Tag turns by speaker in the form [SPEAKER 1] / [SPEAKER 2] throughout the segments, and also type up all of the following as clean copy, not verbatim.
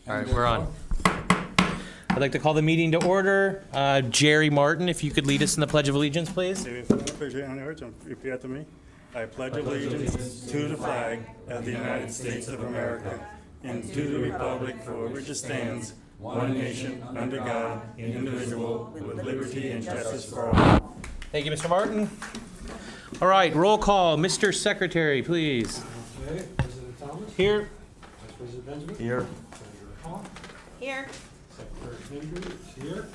[SPEAKER 1] All right, we're on. I'd like to call the meeting to order. Jerry Martin, if you could lead us in the Pledge of Allegiance, please.
[SPEAKER 2] Place your hand on your heart and repeat after me. I pledge allegiance to the flag of the United States of America and to the republic for which it stands, one nation, under God, indivisible, with liberty and justice for all.
[SPEAKER 1] Thank you, Mr. Martin. All right, roll call. Mr. Secretary, please.
[SPEAKER 3] Okay, President Thomas?
[SPEAKER 1] Here.
[SPEAKER 3] Vice President Benjamin?
[SPEAKER 2] Here.
[SPEAKER 3] Senator Hall?
[SPEAKER 4] Here.
[SPEAKER 3] Secretary Kennedy is here.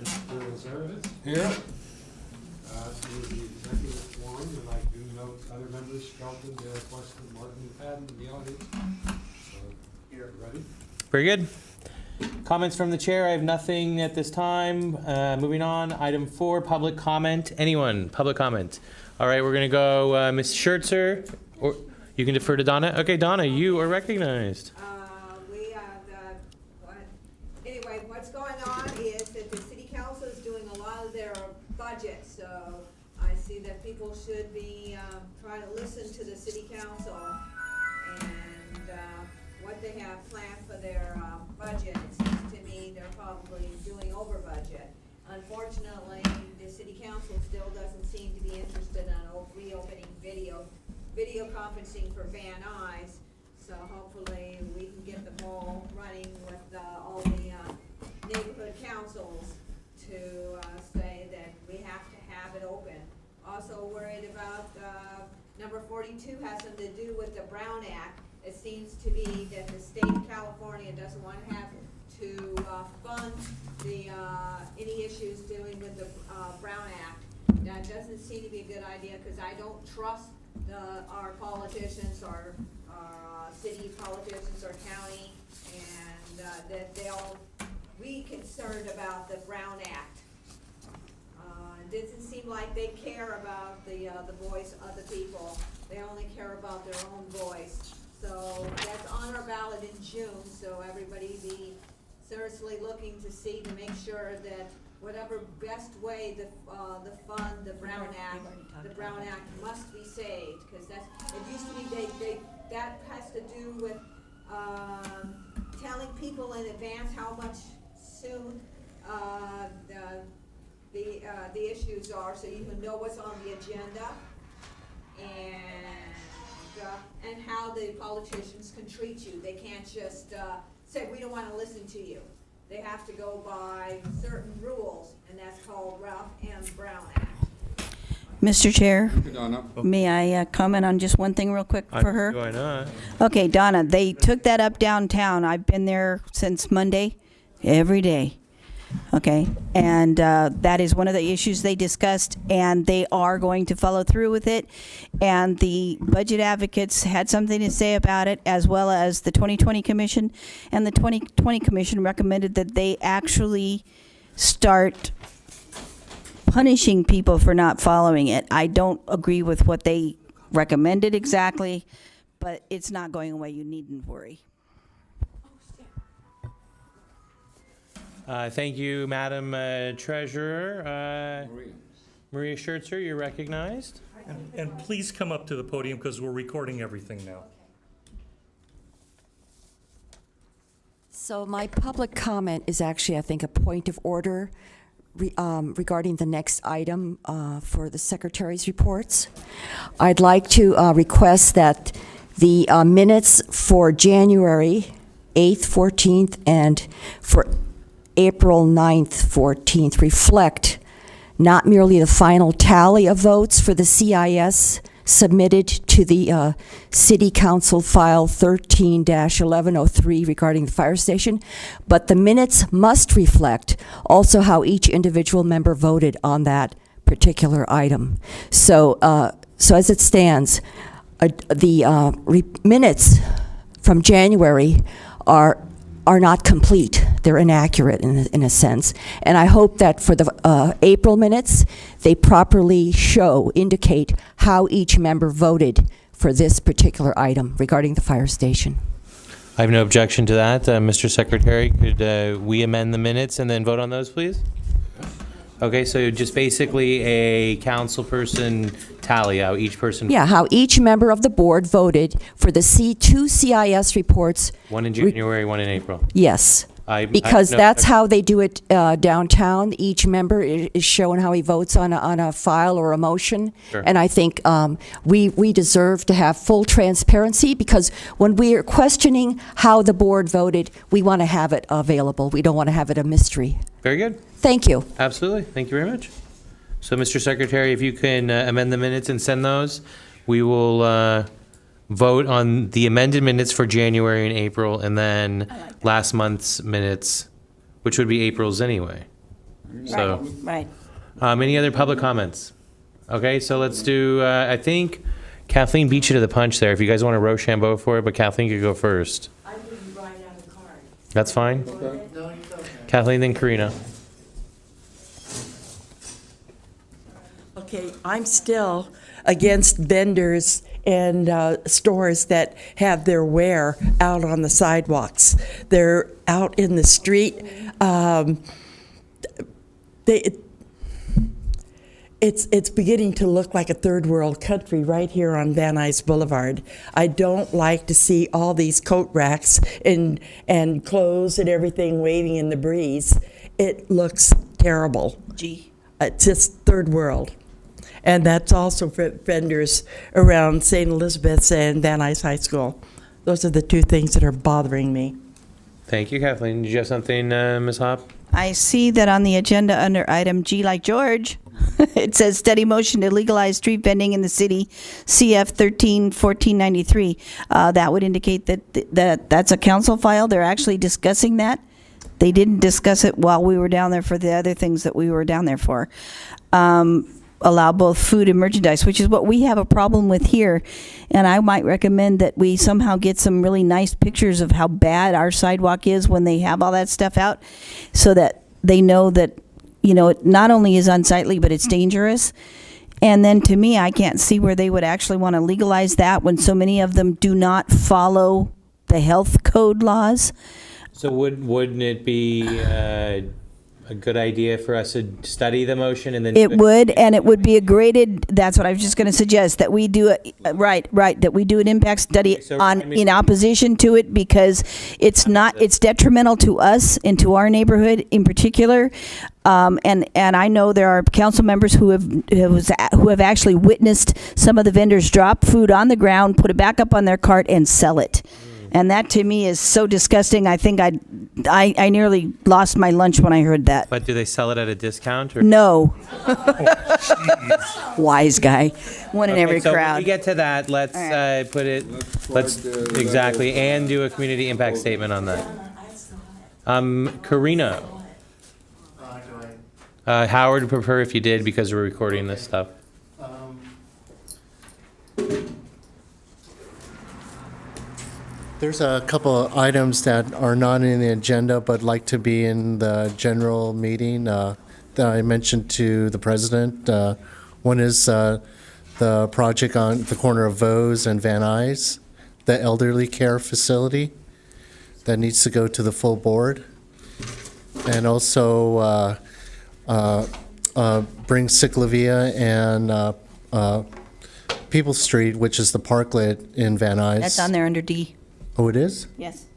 [SPEAKER 3] Mr. Zarovitz?
[SPEAKER 1] Here.
[SPEAKER 3] To the executive one, and I do note other members, Shelton, Weston, Martin, and Patton in the audience. So, here, ready?
[SPEAKER 1] Very good. Comments from the chair. I have nothing at this time. Moving on. Item 4, public comment. Anyone? Public comment. All right, we're going to go Ms. Schertzer, or you can defer to Donna. Okay, Donna, you are recognized.
[SPEAKER 4] Anyway, what's going on is that the city council is doing a lot of their budget, so I see that people should be trying to listen to the city council and what they have planned for their budget. It seems to me they're probably doing over budget. Unfortunately, the city council still doesn't seem to be interested in reopening video conferencing for Van Nuys. So hopefully we can get the ball running with all the neighborhood councils to say that we have to have it open. Also worried about number 42 has something to do with the Brown Act. It seems to be that the state of California doesn't want to have to fund the any issues dealing with the Brown Act. That doesn't seem to be a good idea because I don't trust our politicians, our city politicians, our county, and that they'll be concerned about the Brown Act. It doesn't seem like they care about the voice of the people. They only care about their own voice. So that's on our ballot in June, so everybody be seriously looking to see to make sure that whatever best way the fund the Brown Act must be saved, because that's, it used to be that has to do with telling people in advance how much soon the issues are, so you can know what's on the agenda, and how the politicians can treat you. They can't just say, we don't want to listen to you. They have to go by certain rules, and that's called Ralph M. Brown Act.
[SPEAKER 5] Mr. Chair, may I comment on just one thing real quick for her?
[SPEAKER 1] Why not?
[SPEAKER 5] Okay, Donna, they took that up downtown. I've been there since Monday, every day. Okay, and that is one of the issues they discussed, and they are going to follow through with it. And the budget advocates had something to say about it, as well as the 2020 Commission. And the 2020 Commission recommended that they actually start punishing people for not following it. I don't agree with what they recommended exactly, but it's not going away. You needn't worry.
[SPEAKER 1] Thank you, Madam Treasurer. Maria Schertzer, you're recognized.
[SPEAKER 6] And please come up to the podium because we're recording everything now.
[SPEAKER 7] So my public comment is actually, I think, a point of order regarding the next item for the Secretary's reports. I'd like to request that the minutes for January 8th, 14th, and for April 9th, 14th reflect not merely the final tally of votes for the CIS submitted to the City Council File 13-1103 regarding the fire station, but the minutes must reflect also how each individual member voted on that particular item. So, as it stands, the minutes from January are not complete. They're inaccurate in a sense. And I hope that for the April minutes, they properly indicate how each member voted for this particular item regarding the fire station.
[SPEAKER 1] I have no objection to that. Mr. Secretary, could we amend the minutes and then vote on those, please? Okay, so just basically a council person tally, how each person.
[SPEAKER 7] Yeah, how each member of the board voted for the two CIS reports.
[SPEAKER 1] One in January, one in April.
[SPEAKER 7] Yes.
[SPEAKER 1] I
[SPEAKER 7] Because
[SPEAKER 1] no-
[SPEAKER 7] that's how they do it downtown. Each member is showing how he votes on a file or a motion.
[SPEAKER 1] Sure.
[SPEAKER 7] And I think we deserve to have full transparency, because when we are questioning how the board voted, we want to have it available. We don't want to have it a mystery.
[SPEAKER 1] Very good.
[SPEAKER 7] Thank you.
[SPEAKER 1] Absolutely. Thank you very much. So, Mr. Secretary, if you can amend the minutes and send those, we will vote on the amended minutes for January and April, and then last month's minutes, which would be April's anyway. So,
[SPEAKER 5] Right.
[SPEAKER 1] any other public comments? Okay, so let's do, I think Kathleen beat you to the punch there. If you guys want to Rochambeau for it, but Kathleen could go first.
[SPEAKER 8] I didn't write out a card.
[SPEAKER 1] That's fine.
[SPEAKER 8] No, it's okay.
[SPEAKER 1] Kathleen, then Karina.
[SPEAKER 9] Okay, I'm still against vendors and stores that have their ware out on the sidewalks. They're out in the street. It's beginning to look like a third world country right here on Van Nuys Boulevard. I don't like to see all these coat racks and clothes and everything waving in the breeze. It looks terrible.
[SPEAKER 5] Gee.
[SPEAKER 9] It's just third world. And that's also for vendors around St. Elizabeth's and Van Nuys High School. Those are the two things that are bothering me.
[SPEAKER 1] Thank you, Kathleen. Did you have something, Ms. Hopp?
[SPEAKER 5] I see that on the agenda under item G like George, it says study motion to legalize street vending in the city, CF 13-1493. That would indicate that that's a council file. They're actually discussing that. They didn't discuss it while we were down there for the other things that we were down there for. Allow both food and merchandise, which is what we have a problem with here. And I might recommend that we somehow get some really nice pictures of how bad our sidewalk is when they have all that stuff out, so that they know that, you know, it not only is unsightly, but it's dangerous. And then to me, I can't see where they would actually want to legalize that when so many of them do not follow the health code laws.
[SPEAKER 1] So wouldn't it be a good idea for us to study the motion and then?
[SPEAKER 5] It would, and it would be a graded, that's what I was just going to suggest, that we do, right, that we do an impact study
[SPEAKER 1] So,
[SPEAKER 5] on,
[SPEAKER 1] I mean-
[SPEAKER 5] in opposition to it, because it's not, it's detrimental to us and to our neighborhood in particular. And I know there are council members who have actually witnessed some of the vendors drop food on the ground, put it back up on their cart, and sell it. And that to me is so disgusting. I think I nearly lost my lunch when I heard that.
[SPEAKER 1] But do they sell it at a discount or?
[SPEAKER 5] No. Wise guy. One in every
[SPEAKER 1] So when we
[SPEAKER 5] crowd.
[SPEAKER 1] get to that, let's
[SPEAKER 5] All
[SPEAKER 1] put it, let's, exactly, and do a community impact statement on that. Karina. Howard would prefer if you did, because we're recording this stuff.
[SPEAKER 10] There's a couple of items that are not in the agenda but like to be in the general meeting that I mentioned to the president. One is the project on the corner of Vose and Van Nuys, the elderly care facility that needs to go to the full board. And also bring Ciclavia and People Street, which is the parklet in Van Nuys.
[SPEAKER 5] That's on there under D.
[SPEAKER 10] Oh, it is?
[SPEAKER 5] Yes.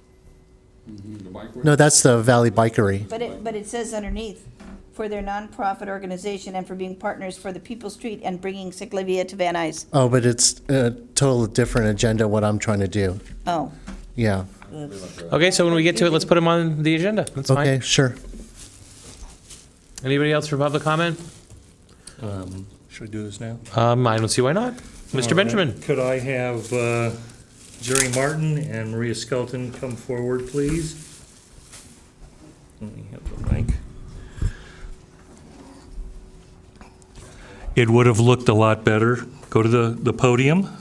[SPEAKER 10] No, that's the Valley Bikery.
[SPEAKER 5] But it says underneath, for their nonprofit organization and for being partners for the People Street and bringing Ciclavia to Van Nuys.
[SPEAKER 10] Oh, but it's a total different agenda, what I'm trying to do.
[SPEAKER 5] Oh.
[SPEAKER 10] Yeah.
[SPEAKER 1] Okay, so when we get to it, let's put them on the agenda. That's fine.
[SPEAKER 10] Okay, sure.
[SPEAKER 1] Anybody else for public comment?
[SPEAKER 6] Should we do this now?
[SPEAKER 1] I don't see why not. Mr. Benjamin.
[SPEAKER 6] Could I have Jerry Martin and Maria Skelton come forward, please? Let me have the mic. It would have looked a lot better. Go to the podium.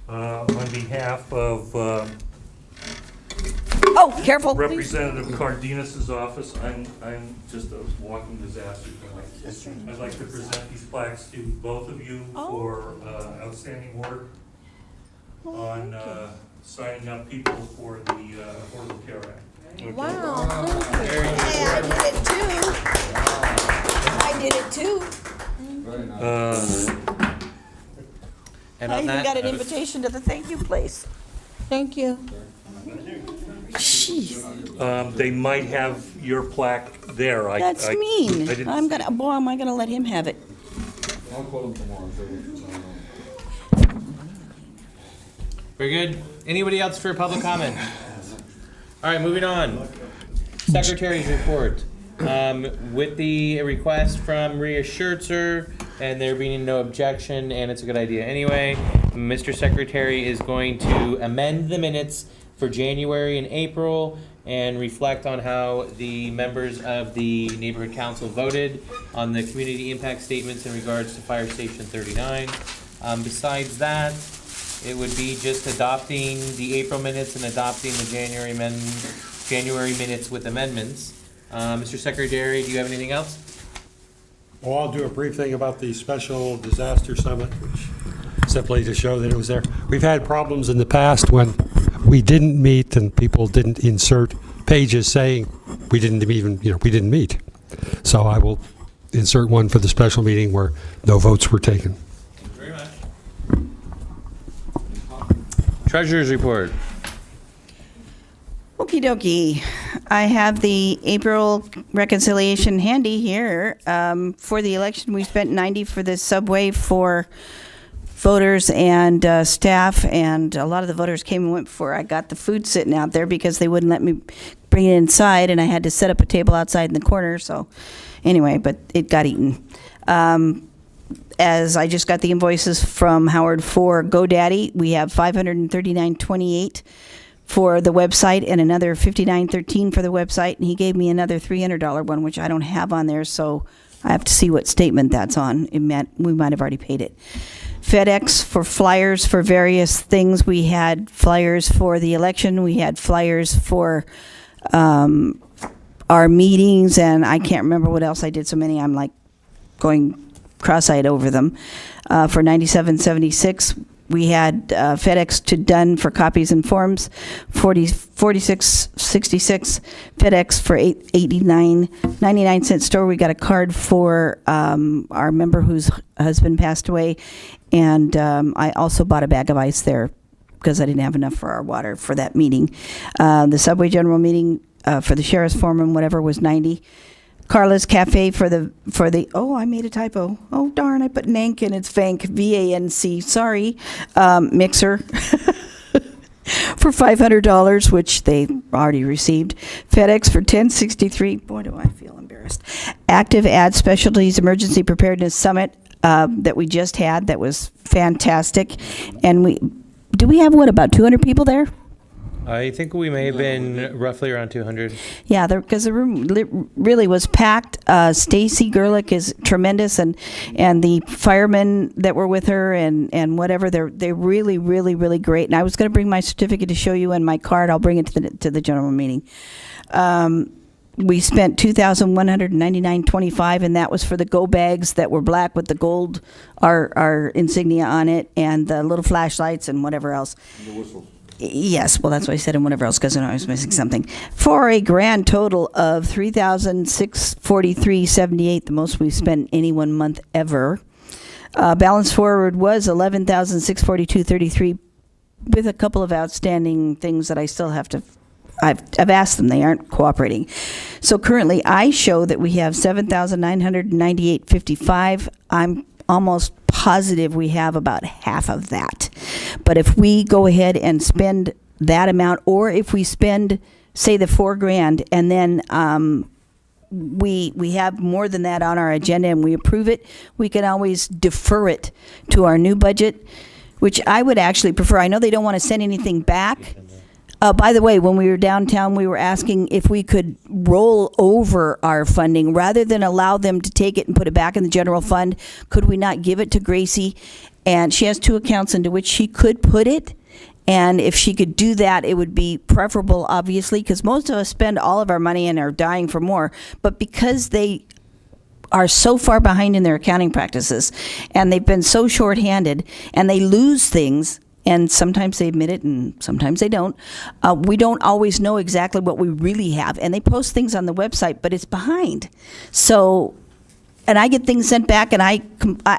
[SPEAKER 6] On behalf of
[SPEAKER 5] Oh, careful.
[SPEAKER 6] Representative Cardenas's office, I'm just a walking disaster tonight. I'd like to present these plaques to both of you for outstanding work on signing up people for the Affordable Care Act.
[SPEAKER 5] Wow, thank you. Hey, I did it too. I did it too.
[SPEAKER 1] And
[SPEAKER 5] I
[SPEAKER 1] on
[SPEAKER 5] even got an
[SPEAKER 1] that,
[SPEAKER 5] invitation to the thank you place. Thank you. Jeez,
[SPEAKER 6] They might have your plaque there.
[SPEAKER 5] that's
[SPEAKER 6] I
[SPEAKER 5] mean.
[SPEAKER 6] didn't
[SPEAKER 5] I'm gonna, boy, am I gonna let him have it.
[SPEAKER 1] we're good. Anybody else for public comment? All right, moving on. Secretary's report. With the request from Maria Schertzer and there being no objection, and it's a good idea anyway, Mr. Secretary is going to amend the minutes for January and April and reflect on how the members of the neighborhood council voted on the community impact statements in regards to Fire Station 39. Besides that, it would be just adopting the April minutes and adopting the January minutes with amendments. Mr. Secretary, do you have anything else?
[SPEAKER 3] Well, I'll do a brief thing about the Special Disaster Summit, which simply to show that it was there. We've had problems in the past when we didn't meet and people didn't insert pages saying we didn't even, we didn't meet. So I will insert one for the special meeting where no votes were taken.
[SPEAKER 1] Thank you very much. Treasurer's report.
[SPEAKER 5] Okie dokie. I have the April reconciliation handy here. For the election, we spent 90 for the subway for voters and staff, and a lot of the voters came and went before I got the food sitting out there because they wouldn't let me bring it inside, and I had to set up a table outside in the corner. So anyway, but it got eaten. As I just got the invoices from Howard for GoDaddy, we have $539.28 for the website and another $59.13 for the website, and he gave me another $300 one, which I don't have on there, so I have to see what statement that's on. We might have already paid it. FedEx for flyers for various things. We had flyers for the election. We had flyers for our meetings, and I can't remember what else I did. So many, I'm like going cross-eyed over them. For $97.76, we had FedEx to Dunn for copies and forms, $46.66. FedEx for $89, 99-cent store. We got a card for our member whose husband passed away, and I also bought a bag of ice there because I didn't have enough for our water for that meeting. The subway general meeting for the sheriff's foreman, whatever, was $90. Carla's Cafe for the oh, I made a typo. Oh, darn, I put Nank and it's Vank, VANC, sorry. Mixer for $500, which they already received. FedEx for $10.63. Boy, do I feel embarrassed. Active Ad Specialties Emergency Preparedness Summit that we just had. That was fantastic. And we have, about 200 people there?
[SPEAKER 1] I think we may have been roughly around 200.
[SPEAKER 5] Yeah, because the room really was packed. Stacy Gerlich is tremendous, and the firemen that were with her and whatever, they're really, really, really great. And I was going to bring my certificate to show you and my card. I'll bring it to the general meeting. We spent $2,199.25, and that was for the go bags that were black with the gold, our insignia on it, and the little flashlights and whatever else. And the whistles. Yes, well, that's what I said, and whatever else, because I know I was missing something. For a grand total of $3,643.78, the most we've spent any one month ever. Balance forward was $11,642.33, with a couple of outstanding things that I still have to. I've asked them; they aren't cooperating. So currently, I show that we have $7,998.55. I'm almost positive we have about half of that. But if we go ahead and spend that amount, or if we spend, say, the $4,000, and then we have more than that on our agenda and we approve it, we can always defer it to our new budget, which I would actually prefer. I know they don't want to send anything back. By the way, when we were downtown, we were asking if we could roll over our funding rather than allow them to take it and put it back in the general fund. Could we not give it to Gracie? And she has 2 accounts into which she could put it. And if she could do that, it would be preferable, obviously, because most of us spend all of our money and are dying for more. But because they are so far behind in their accounting practices, and they've been so shorthanded, and they lose things And sometimes they admit it and sometimes they don't. We don't always know exactly what we really have. And they post things on the website, but it's behind. So, and I get things sent back and I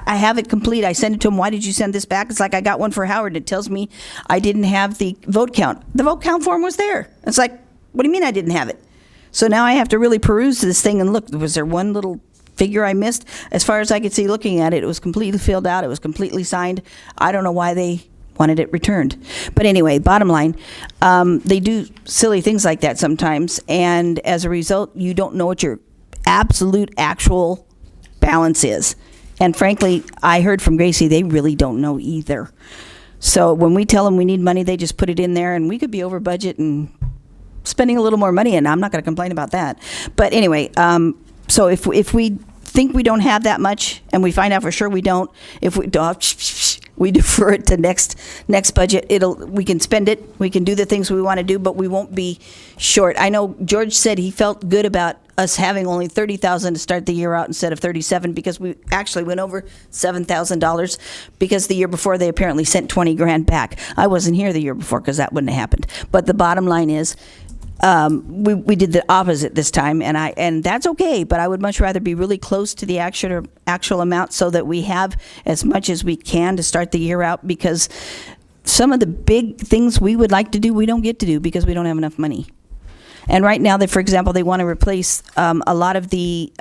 [SPEAKER 5] have it complete. I send it to them. Why did you send this back? It's like I got one for Howard. It tells me I didn't have the vote count. The vote count form was there. It's like, what do you mean I didn't have it? So now I have to really peruse this thing and look, was there one little figure I missed? As far as I could see looking at it, it was completely filled out. It was completely signed. I don't know why they wanted it returned. But anyway, bottom line, they do silly things like that sometimes. And as a result, you don't know what your absolute actual balance is. And frankly, I heard from Gracie, they really don't know either. So when we tell them we need money, they just put it in there and we could be over budget and spending a little more money, and I'm not going to complain about that. But anyway, so if we think we don't have that much and we find out for sure we don't, if we don't, we defer it to next budget. We can spend it, we can do the things we want to do, but we won't be short. I know George said he felt good about us having only $30,000 to start the year out instead of 37, because we actually went over $7,000, because the year before they apparently sent 20 grand back. I wasn't here the year before because that wouldn't have happened. But the bottom line is, we did the opposite this time, and that's okay. But I would much rather be really close to the actual amount so that we have as much as we can to start the year out. Because some of the big things we would like to do, we don't get to do because we don't have enough money. And right now, for example, they want to replace a lot of the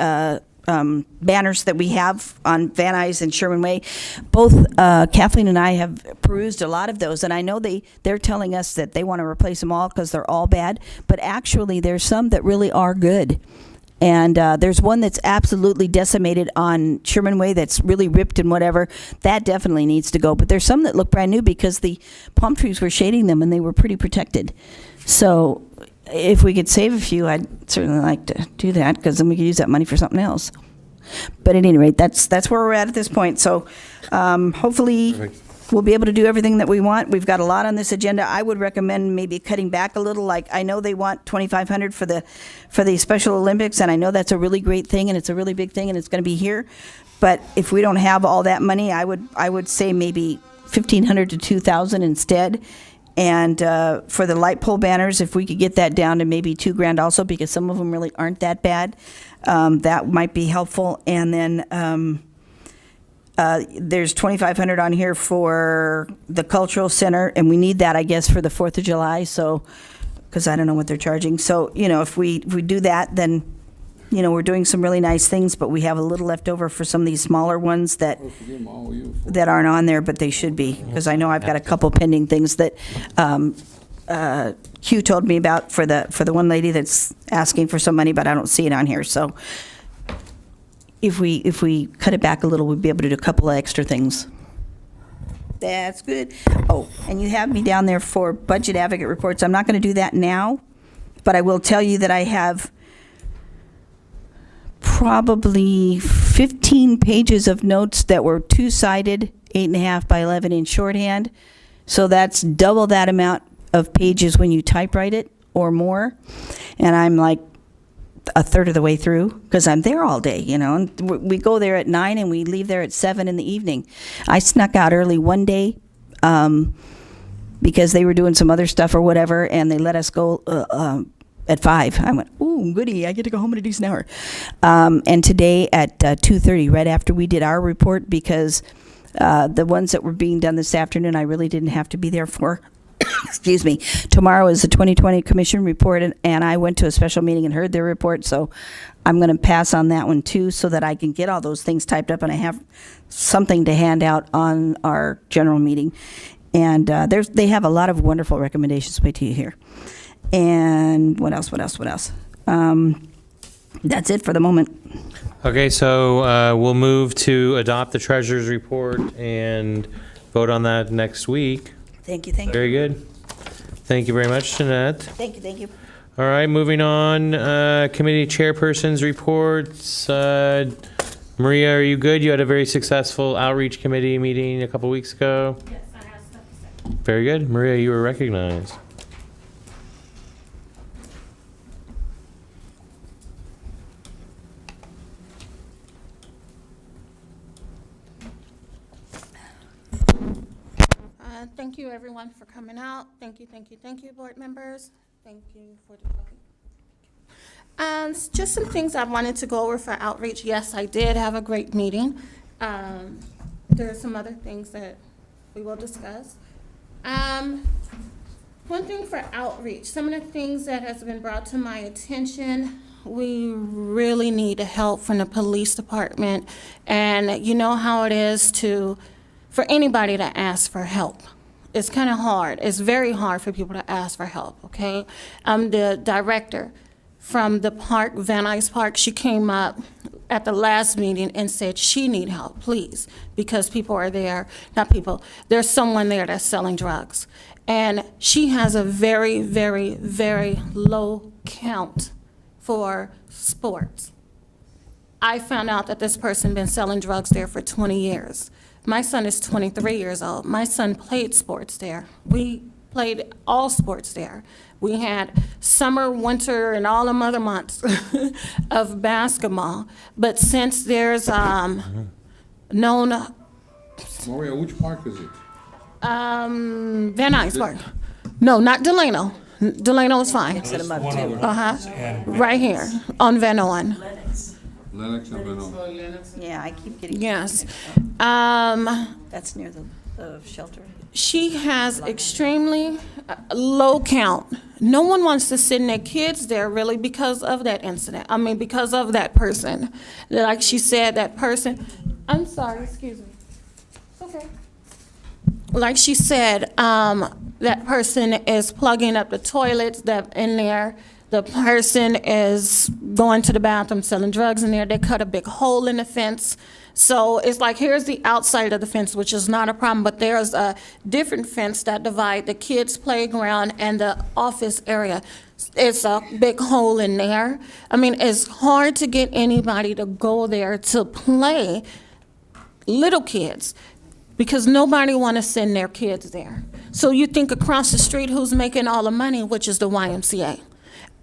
[SPEAKER 5] banners that we have on Van Nuys and Sherman Way. Both Kathleen and I have perused a lot of those, and I know they're telling us that they want to replace them all because they're all bad, but actually there's some that really are good. And there's one that's absolutely decimated on Sherman Way that's really ripped and whatever. That definitely needs to go. But there's some that look brand new because the palm trees were shading them and they were pretty protected. So if we could save a few, I'd certainly like to do that, because then we could use that money for something else. But at any rate, that's where we're at this point. So hopefully we'll be able to do everything that we want. We've got a lot on this agenda. I would recommend maybe cutting back a little. Like, I know they want $2,500 for the Special Olympics, and I know that's a really great thing, and it's a really big thing, and it's going to be here. But if we don't have all that money, I would say maybe $1,500 to $2,000 instead. And for the light pole banners, if we could get that down to maybe $2 grand also, because some of them really aren't that bad, that might be helpful. And then there's $2,500 on here for the cultural center, and we need that, I guess, for the 4th of July. So, because I don't know what they're charging. So, if we do that, then we're doing some really nice things, but we have a little left over for some of these smaller ones that aren't on there, but they should be, because I know I've got a couple pending things that Q told me about for the one lady that's asking for some money, but I don't see it on here. So if we cut it back a little, we'll be able to do a couple of extra things. That's good. Oh, and you have me down there for budget advocate reports. I'm not going to do that now, but I will tell you that I have probably 15 pages of notes that were two-sided, 8.5 by 11 in shorthand. So that's double that amount of pages when you typewrite it or more. And I'm like a third of the way through, because I'm there all day, and we go there at 9 and we leave there at 7 in the evening. I snuck out early one day because they were doing some other stuff or whatever, and they let us go at 5. I went, ooh, goody, I get to go home in a decent hour. And today at 2:30, right after we did our report, because the ones that were being done this afternoon, I really didn't have to be there for. Excuse me. Tomorrow is the 2020 Commission report, and I went to a special meeting and heard their report, so I'm going to pass on that one too, so that I can get all those things typed up and I have something to hand out on our general meeting. And they have a lot of wonderful recommendations. Wait till you hear. And what else? That's it for the moment.
[SPEAKER 1] Okay, so we'll move to adopt the treasurer's report and vote on that next week.
[SPEAKER 5] Thank you.
[SPEAKER 1] Very good. Thank you very much, Jeanette.
[SPEAKER 5] Thank you.
[SPEAKER 1] All right, moving on. Committee chairpersons reports. Maria, are you good? You had a very successful outreach committee meeting a couple weeks ago.
[SPEAKER 8] Yes, I have stuff to say.
[SPEAKER 1] Very good. Maria, you were recognized.
[SPEAKER 11] Thank
[SPEAKER 8] Thank you, everyone, for coming out. Thank you, board members. Thank you for the talking. Just some things I wanted to go over for outreach. Yes, I did have a great meeting. There are some other things that we will discuss. One thing for outreach, some of the things that has been brought to my attention, we really need help from the police department. And you know how it is for anybody to ask for help. It's kind of hard. It's very hard for people to ask for help, okay? The director from the park, Van Nuys Park, she came up at the last meeting and said she need help, please, because people are there, not people, there's someone there that's selling drugs. And she has a very, very, very low count for sports. I found out that this person been selling drugs there for 20 years. My son is 23 years old. My son played sports there. We played all sports there. We had summer, winter, and all them other months of basketball. But since there's known
[SPEAKER 11] Maria, which park is it?
[SPEAKER 8] Van Nuys Park. No, not Delano. Delano is fine.
[SPEAKER 6] There's one other. And
[SPEAKER 8] Right here on Van Nuys.
[SPEAKER 11] Lennox and Benoni.
[SPEAKER 5] Yeah, I keep getting.
[SPEAKER 8] Yes.
[SPEAKER 5] That's near the shelter.
[SPEAKER 8] She has extremely low count. No one wants to send their kids there really because of that incident. I mean, because of that person. Like she said, that person, I'm sorry, excuse me. It's okay. Like she said, that person is plugging up the toilets that in there. The person is going to the bathroom selling drugs in there. They cut a big hole in the fence. So it's like, here's the outside of the fence, which is not a problem, but there's a different fence that divide the kids' playground and the office area. It's a big hole in there. I mean, it's hard to get anybody to go there to play, little kids, because nobody want to send their kids there. So you think across the street who's making all the money, which is the YMCA.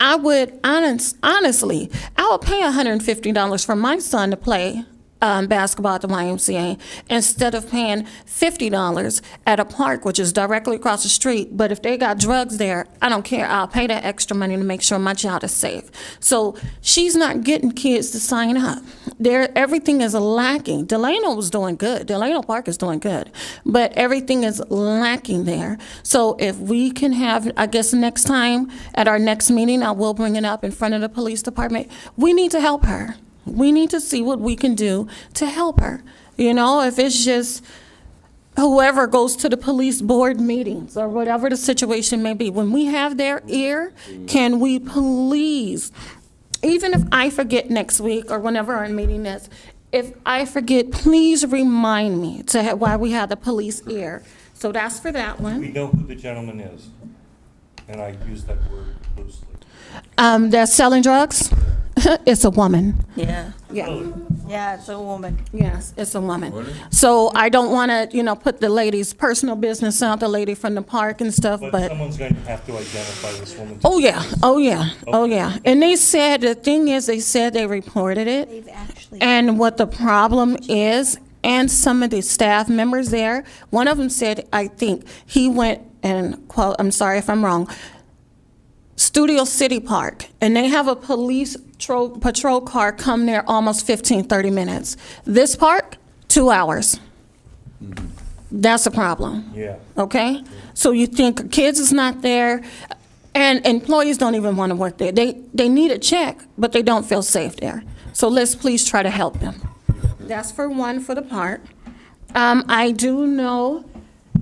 [SPEAKER 8] I would honestly, I would pay $150 for my son to play basketball at the YMCA instead of paying $50 at a park, which is directly across the street. But if they got drugs there, I don't care. I'll pay that extra money to make sure my child is safe. So she's not getting kids to sign up. Everything is lacking. Delano was doing good. Delano Park is doing good. But everything is lacking there. So if we can have, I guess next time at our next meeting, I will bring it up in front of the police department. We need to help her. We need to see what we can do to help her. You know, if it's just whoever goes to the police board meetings or whatever the situation may be, when we have their ear, can we please, even if I forget next week or whenever our meeting is, if I forget, please remind me to why we have the police ear. So that's for that one.
[SPEAKER 6] we know who the gentleman is, and I use that word loosely.
[SPEAKER 8] That's selling drugs. It's a woman.
[SPEAKER 5] Yeah.
[SPEAKER 8] Yeah.
[SPEAKER 5] Yeah, it's a woman.
[SPEAKER 8] Yes, it's a woman. So I don't want to, put the lady's personal business out, the lady from the park and stuff,
[SPEAKER 6] But
[SPEAKER 8] but,
[SPEAKER 6] someone's going to have to identify this woman.
[SPEAKER 8] oh yeah. And they said, the thing is, they said they reported it.
[SPEAKER 5] They've actually.
[SPEAKER 8] And what the problem is, and some of the staff members there, one of them said, I think, he went and, quote, I'm sorry if I'm wrong, Studio City Park, and they have a police patrol car come there almost 15, 30 minutes. This park, 2 hours. That's a problem.
[SPEAKER 6] Yeah.
[SPEAKER 8] Okay? So you think kids is not there, and employees don't even want to work there. They need a check, but they don't feel safe there. So let's please try to help them. That's for one for the park. I do know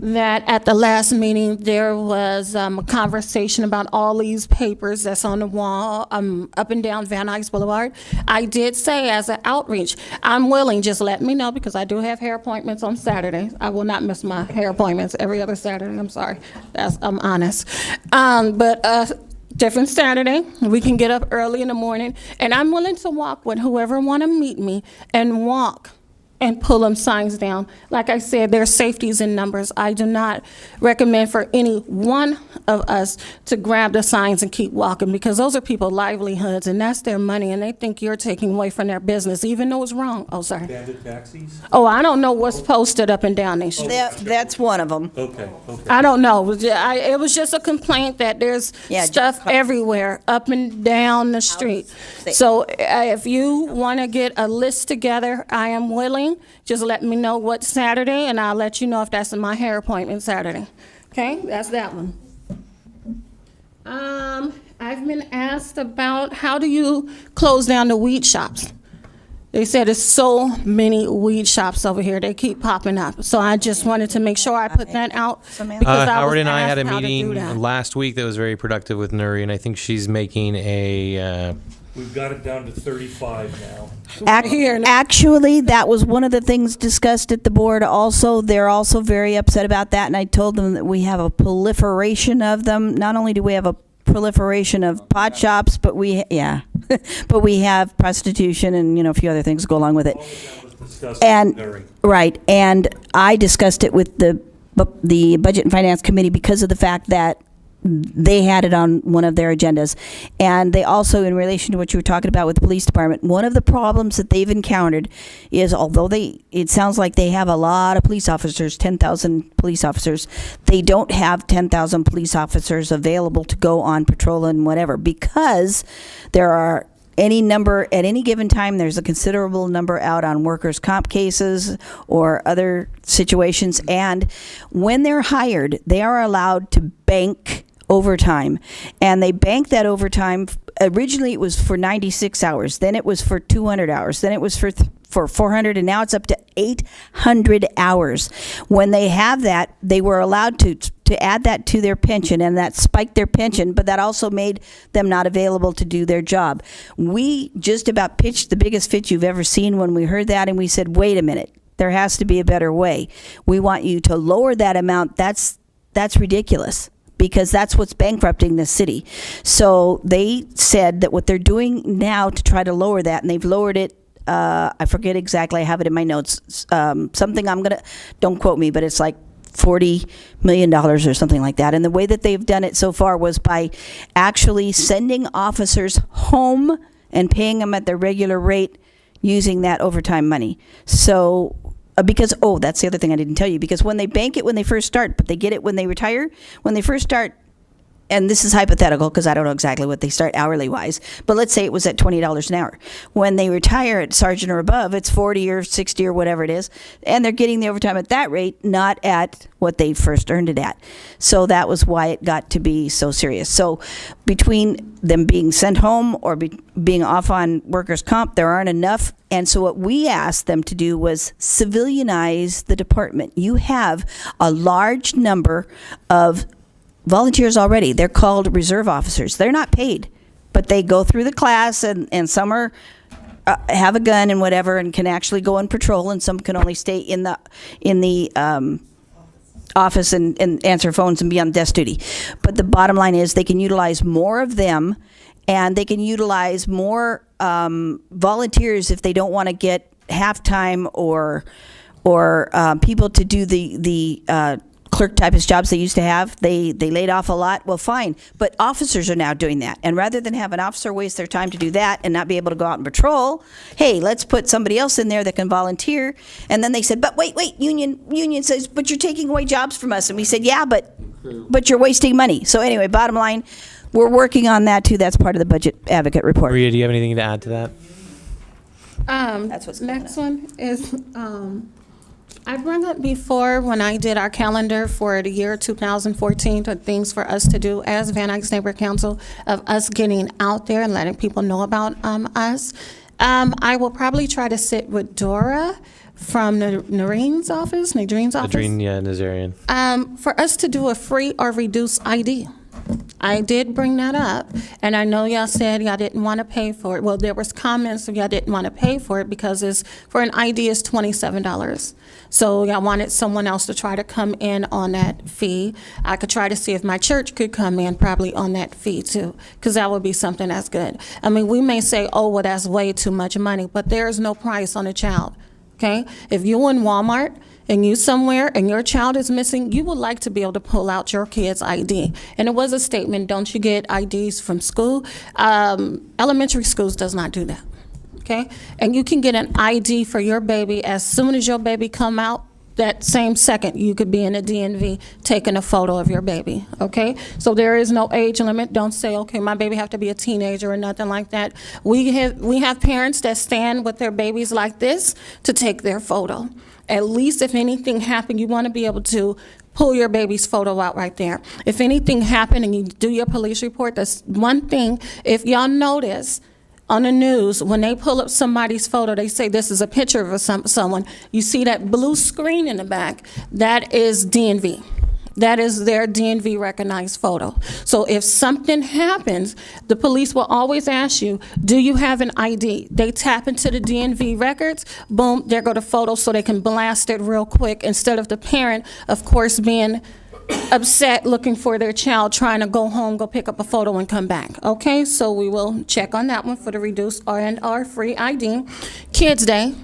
[SPEAKER 8] that at the last meeting, there was a conversation about all these papers that's on the wall up and down Van Nuys Boulevard. I did say as an outreach, I'm willing, just let me know, because I do have hair appointments on Saturdays. I will not miss my hair appointments every other Saturday, I'm sorry. I'm honest. But different Saturday, we can get up early in the morning, and I'm willing to walk with whoever want to meet me and walk and pull them signs down. Like I said, there's safeties in numbers. I do not recommend for any one of us to grab the signs and keep walking, because those are people's livelihoods and that's their money, and they think you're taking away from their business, even though it's wrong. Oh, sorry.
[SPEAKER 6] Bandit taxis?
[SPEAKER 8] Oh, I don't know what's posted up and down their street.
[SPEAKER 5] That's one of them.
[SPEAKER 6] Okay, okay.
[SPEAKER 8] I don't know. It was just a complaint that there's
[SPEAKER 5] Yeah,
[SPEAKER 8] stuff everywhere, up and down the street. So if you want to get a list together, I am willing. Just let me know what Saturday, and I'll let you know if that's in my hair appointment Saturday. Okay, that's that one. I've been asked about how do you close down the weed shops? They said there's so many weed shops over here. They keep popping up. So I just wanted to make sure I put that out. Because
[SPEAKER 1] Howard and I had a
[SPEAKER 8] asked how to do
[SPEAKER 1] meeting
[SPEAKER 8] that.
[SPEAKER 1] last week that was very productive with Nury, and I think she's making a,
[SPEAKER 6] We've got it down to 35 now.
[SPEAKER 5] Actually, that was one of the things discussed at the board also. They're also very upset about that, and I told them that we have a proliferation of them. Not only do we have a proliferation of pot shops, but but we have prostitution and, a few other things go along with it. And, right, and I discussed it with the Budget and Finance Committee because of the fact that they had it on one of their agendas. And they also, in relation to what you were talking about with the police department, one of the problems that they've encountered is, although it sounds like they have a lot of police officers, 10,000 police officers, they don't have 10,000 police officers available to go on patrol and whatever, because there are any number, at any given time, there's a considerable number out on workers' comp cases or other situations. And when they're hired, they are allowed to bank overtime. And they bank that overtime. Originally, it was for 96 hours. Then it was for 200 hours. Then it was for 400, and now it's up to 800 hours. When they have that, they were allowed to add that to their pension, and that spiked their pension, but that also made them not available to do their job. We just about pitched the biggest fit you've ever seen when we heard that, and we said, wait a minute, there has to be a better way. We want you to lower that amount. That's ridiculous, because that's what's bankrupting the city. So they said that what they're doing now to try to lower that, and they've lowered it, I forget exactly, I have it in my notes, don't quote me, but it's like $40 million or something like that. And the way that they've done it so far was by actually sending officers home and paying them at their regular rate using that overtime money. So, because, that's the other thing I didn't tell you, because when they bank it when they first start, but they get it when they retire, when they first start, and this is hypothetical because I don't know exactly what they start hourly wise, but let's say it was at $20 an hour. When they retire at sergeant or above, it's 40 or 60 or whatever it is, and they're getting the overtime at that rate, not at what they first earned it at. So that was why it got to be so serious. So between them being sent home or being off on workers' comp, there aren't enough. And so what we asked them to do was civilianize the department. You have a large number of volunteers already. They're called reserve officers. They're not paid, but they go through the class, and some are have a gun and whatever and can actually go on patrol, and some can only stay in the office and answer phones and be on desk duty. But the bottom line is they can utilize more of them, and they can utilize more volunteers if they don't want to get half-time or people to do the clerk typist jobs they used to have. They laid off a lot. Well, fine. But officers are now doing that. And rather than have an officer waste their time to do that and not be able to go out and patrol, hey, let's put somebody else in there that can volunteer. And then they said, but wait, union says, but you're taking away jobs from us. And we said, yeah, but you're wasting money. So anyway, bottom line, we're working on that too. That's part of the Budget Advocate report.
[SPEAKER 1] Maria, do you have anything to add to that?
[SPEAKER 8] That's what's next one is, I brought up before when I did our calendar for the year 2014, the things for us to do as Van Nuys Neighborhood Council, of us getting out there and letting people know about us. I will probably try to sit with Dora from Nadrine's office.
[SPEAKER 1] Nadrine, yeah, Nazarian.
[SPEAKER 8] For us to do a free or reduced ID. I did bring that up, and I know y'all said y'all didn't want to pay for it. Well, there was comments of y'all didn't want to pay for it because for an ID is $27. So y'all wanted someone else to try to come in on that fee. I could try to see if my church could come in probably on that fee too, because that would be something that's good. I mean, we may say, oh, well, that's way too much money, but there is no price on a child. okay? If you're in Walmart and you somewhere and your child is missing, you would like to be able to pull out your kid's ID. And it was a statement, don't you get IDs from school? Elementary schools does not do that, okay? And you can get an ID for your baby as soon as your baby come out. That same second, you could be in a DMV taking a photo of your baby, okay? So there is no age limit. Don't say, okay, my baby have to be a teenager or nothing like that. We have parents that stand with their babies like this to take their photo. At least if anything happened, you want to be able to pull your baby's photo out right there. If anything happened and you do your police report, that's one thing. If y'all notice, on the news, when they pull up somebody's photo, they say this is a picture of someone. You see that blue screen in the back, that is DNV. That is their DNV recognized photo. So if something happens, the police will always ask you, do you have an ID? They tap into the DNV records, boom, there go the photo so they can blast it real quick instead of the parent, of course, being upset looking for their child, trying to go home, go pick up a photo and come back. Okay, so we will check on that one for the reduced or free ID. Kids Day.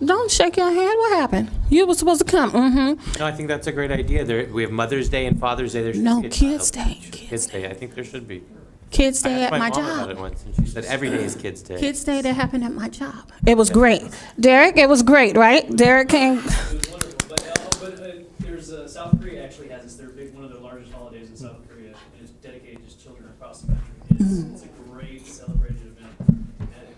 [SPEAKER 8] Don't shake your head. What happened? You were supposed to come. Mm-hmm.
[SPEAKER 1] No, I think that's a great idea. We have Mother's Day and Father's Day. There should
[SPEAKER 8] No,
[SPEAKER 1] be a
[SPEAKER 8] Kids
[SPEAKER 1] child-
[SPEAKER 8] Day.
[SPEAKER 1] Kids Day. I think there should be.
[SPEAKER 8] Kids Day
[SPEAKER 1] I asked
[SPEAKER 8] at my
[SPEAKER 1] mom about it
[SPEAKER 8] job.
[SPEAKER 1] once, and she said every day is Kids Day.
[SPEAKER 8] Kids Day that happened at my job. It was great. Derek, it was great, right? Derek came.
[SPEAKER 12] It was wonderful, but there's South Korea actually has this. They're big, one of their largest holidays in South Korea, and it's dedicated to children across the country. It's a great celebrated event.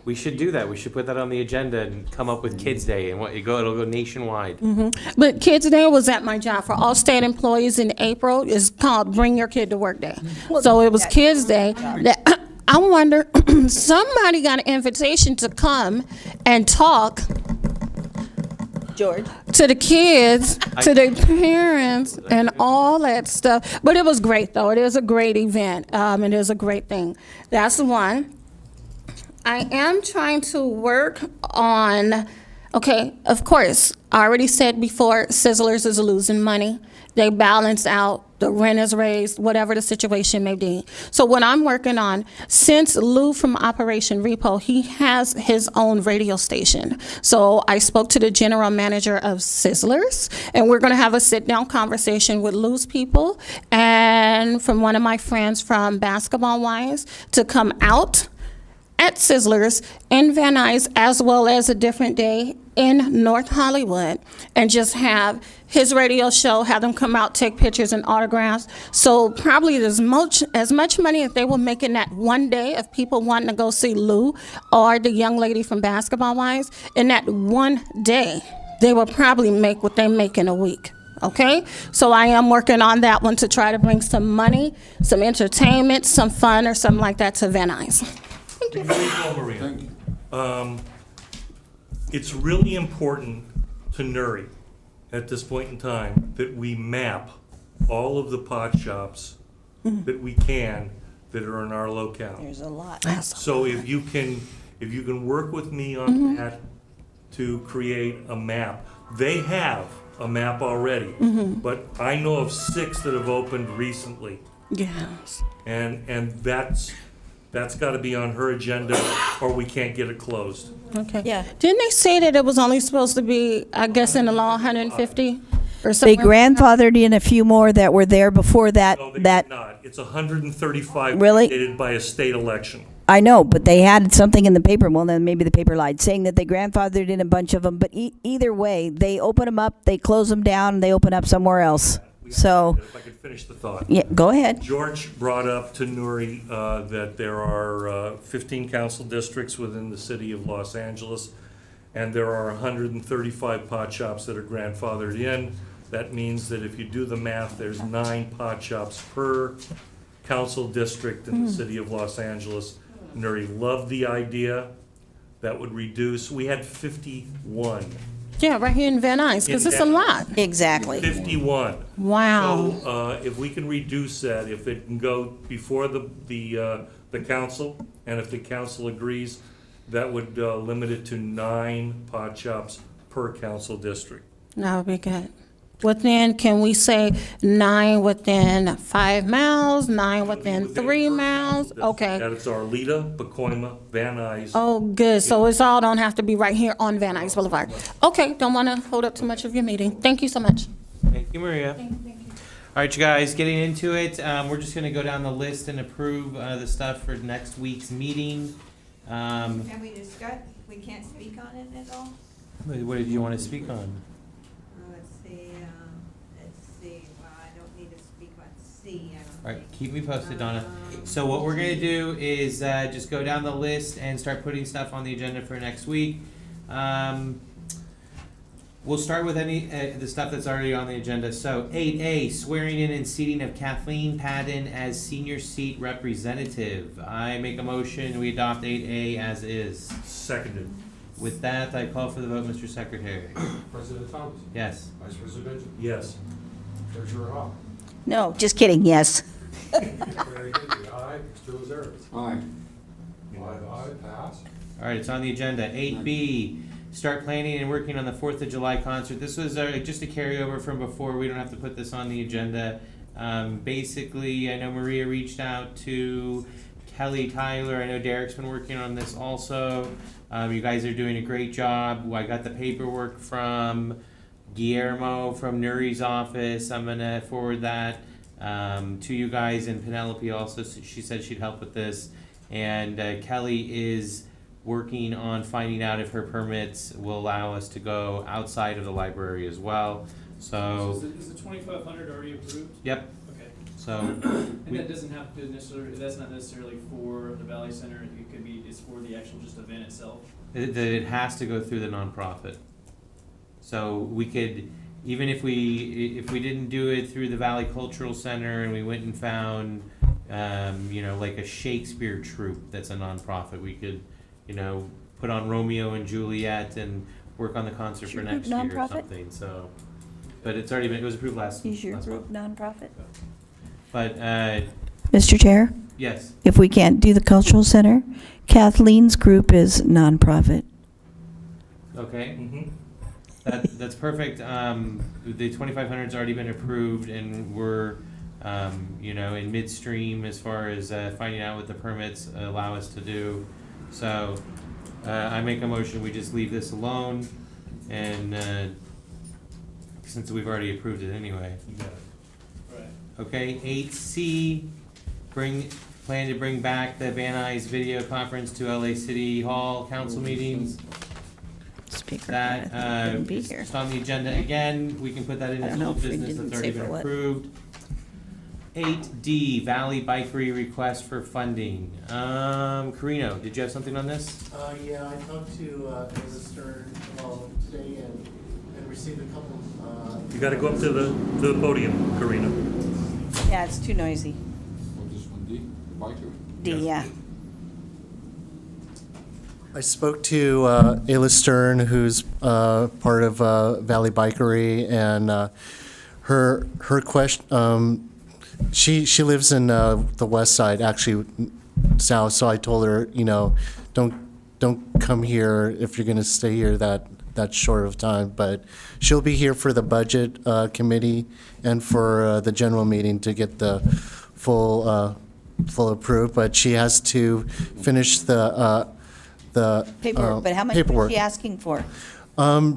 [SPEAKER 1] We should do that. We should put that on the agenda and come up with Kids Day, and it'll go nationwide.
[SPEAKER 8] But Kids Day was at my job for all state employees in April. It's called Bring Your Kid to Work Day. So it was Kids Day. That I wonder, somebody got an invitation to come and talk
[SPEAKER 5] George?
[SPEAKER 8] to the kids, to their parents, and all that stuff. But it was great, though. It is a great event. It is a great thing. That's the one. I am trying to work on, okay, of course, I already said before, Sizzlers is losing money. They balance out, the rent is raised, whatever the situation may be. So what I'm working on, since Lou from Operation Repo, he has his own radio station. So I spoke to the general manager of Sizzlers, and we're gonna have a sit-down conversation with Lou's people and from one of my friends from Basketball Wise to come out at Sizzlers in Van Nuys, as well as a different day in North Hollywood, and just have his radio show, have them come out, take pictures and autographs. So probably as much money as they will make in that one day of people wanting to go see Lou or the young lady from Basketball Wise, in that one day, they will probably make what they make in a week. Okay, so I am working on that one to try to bring some money, some entertainment, some fun, or something like that to Van Nuys.
[SPEAKER 6] Before you go, Maria, it's really important to Nury at this point in time that we map all of the pot shops that we can that are in our locale.
[SPEAKER 5] There's a lot.
[SPEAKER 6] So if you can work with me on that to create a map. They have a map already, but I know of 6 that have opened recently.
[SPEAKER 8] Yes.
[SPEAKER 6] And that's got to be on her agenda, or we can't get it closed.
[SPEAKER 8] Okay.
[SPEAKER 5] Yeah.
[SPEAKER 8] Didn't they say that it was only supposed to be, I guess, in the law, 150 or
[SPEAKER 5] They
[SPEAKER 8] something?
[SPEAKER 5] grandfathered in a few more that were there before that.
[SPEAKER 6] No, they
[SPEAKER 5] That
[SPEAKER 6] did not. It's 135
[SPEAKER 5] Really?
[SPEAKER 6] mandated by a state election.
[SPEAKER 5] I know, but they had something in the paper. Well, then maybe the paper lied, saying that they grandfathered in a bunch of them. But either way, they open them up, they close them down, they open up somewhere else. So,
[SPEAKER 6] If I could finish the thought.
[SPEAKER 5] yeah, go ahead.
[SPEAKER 6] George brought up to Nury that there are 15 council districts within the city of Los Angeles, and there are 135 pot shops that are grandfathered in. That means that if you do the math, there's 9 pot shops per council district in the city of Los Angeles. Nury loved the idea. That would reduce, we had 51.
[SPEAKER 8] Yeah, right here in Van Nuys, because
[SPEAKER 6] In
[SPEAKER 8] it's a
[SPEAKER 6] Van
[SPEAKER 8] lot.
[SPEAKER 5] Exactly.
[SPEAKER 6] 51.
[SPEAKER 8] Wow.
[SPEAKER 6] So if we can reduce that, if it can go before the council, and if the council agrees, that would limit it to 9 pot shops per council district.
[SPEAKER 8] That would be good. Within, can we say 9 within 5 miles, 9 within 3 miles? Okay.
[SPEAKER 6] That is Arleta, Pacoima, Van Nuys.
[SPEAKER 8] Oh, good. So it's all don't have to be right here on Van Nuys Boulevard. Okay, don't want to hold up too much of your meeting. Thank you so much.
[SPEAKER 1] Thank you, Maria. All right, you guys, getting into it. We're just gonna go down the list and approve the stuff for next week's meeting.
[SPEAKER 4] Can we discuss, we can't speak on it at all?
[SPEAKER 1] What did you want to speak on?
[SPEAKER 4] Let's see, well, I don't need to speak on C, I don't
[SPEAKER 1] All right,
[SPEAKER 4] think.
[SPEAKER 1] keep me posted, Donna. So what we're gonna do is just go down the list and start putting stuff on the agenda for next week. We'll start with the stuff that's already on the agenda. So 8A, swearing in and seating of Kathleen Padden as senior seat representative. I make a motion, we adopt 8A as is.
[SPEAKER 6] Seconded.
[SPEAKER 1] With that, I call for the vote, Mr. Secretary.
[SPEAKER 3] President Thomas.
[SPEAKER 1] Yes.
[SPEAKER 3] Vice President Benjamin.
[SPEAKER 6] Yes.
[SPEAKER 3] Treasurer Hall.
[SPEAKER 5] No, just kidding, yes.
[SPEAKER 3] Very good. The aye. Mr. Lazare.
[SPEAKER 11] Aye.
[SPEAKER 3] Five aye, pass.
[SPEAKER 1] All right, it's on the agenda. 8B, start planning and working on the 4th of July concert. This was just a carryover from before. We don't have to put this on the agenda. Basically, I know Maria reached out to Kelly Tyler. I know Derek's been working on this also. You guys are doing a great job. I got the paperwork from Guillermo from Nuys' office. I'm gonna forward that to you guys, and Penelope also, she said she'd help with this. And Kelly is working on finding out if her permits will allow us to go outside of the library as well. So,
[SPEAKER 12] Is the 2,500 already approved?
[SPEAKER 1] yep,
[SPEAKER 12] Okay.
[SPEAKER 1] so.
[SPEAKER 12] And
[SPEAKER 1] we-
[SPEAKER 12] that doesn't have to necessarily, that's not necessarily for the Valley Center, it could be, it's for the actual just event itself?
[SPEAKER 1] It has to go through the nonprofit. So we could, even if we didn't do it through the Valley Cultural Center and we went and found, like a Shakespeare troupe that's a nonprofit, we could, put on Romeo and Juliet and work on the concert for
[SPEAKER 5] Your
[SPEAKER 1] next
[SPEAKER 5] group
[SPEAKER 1] year or
[SPEAKER 5] nonprofit?
[SPEAKER 1] something, so. But it's already been, it was approved last month.
[SPEAKER 5] nonprofit?
[SPEAKER 1] But,
[SPEAKER 5] Mr. Chair,
[SPEAKER 1] yes,
[SPEAKER 5] if we can't do the cultural center, Kathleen's group is nonprofit.
[SPEAKER 1] okay.
[SPEAKER 6] Mm-hmm.
[SPEAKER 1] That's perfect. The 2,500's already been approved, and we're, in midstream as far as finding out what the permits allow us to do. So, I make a motion, we just leave this alone, and since we've already approved it anyway.
[SPEAKER 6] You got it.
[SPEAKER 12] Right.
[SPEAKER 1] Okay, 8C, plan to bring back the Van Nuys video conference to LA City Hall council meetings.
[SPEAKER 5] Speaker,
[SPEAKER 1] That
[SPEAKER 5] couldn't be
[SPEAKER 1] is
[SPEAKER 5] here.
[SPEAKER 1] just on the agenda again. We can put that in
[SPEAKER 5] I
[SPEAKER 1] as
[SPEAKER 5] don't know
[SPEAKER 1] old
[SPEAKER 5] if we
[SPEAKER 1] business
[SPEAKER 5] didn't
[SPEAKER 1] that's already
[SPEAKER 5] say for
[SPEAKER 1] been
[SPEAKER 5] what.
[SPEAKER 1] approved. 8D, Valley Bikery request for funding. Carino, did you have something on this?
[SPEAKER 10] Yeah, I talked to Liz Stern today and received a couple.
[SPEAKER 6] You gotta go up to the podium, Karina.
[SPEAKER 5] Yeah, it's too noisy.
[SPEAKER 11] What is one D? The biker?
[SPEAKER 5] D, yeah.
[SPEAKER 10] I spoke to Ayla Stern, who's part of Valley Bikery, and her question. She lives in the west side, actually south. So I told her, don't come here if you're going to stay here that short of time. But she'll be here for the budget committee and for the general meeting to get the full approved. But she has to finish the
[SPEAKER 5] Paperwork, but how much
[SPEAKER 10] paperwork.
[SPEAKER 5] is she asking for?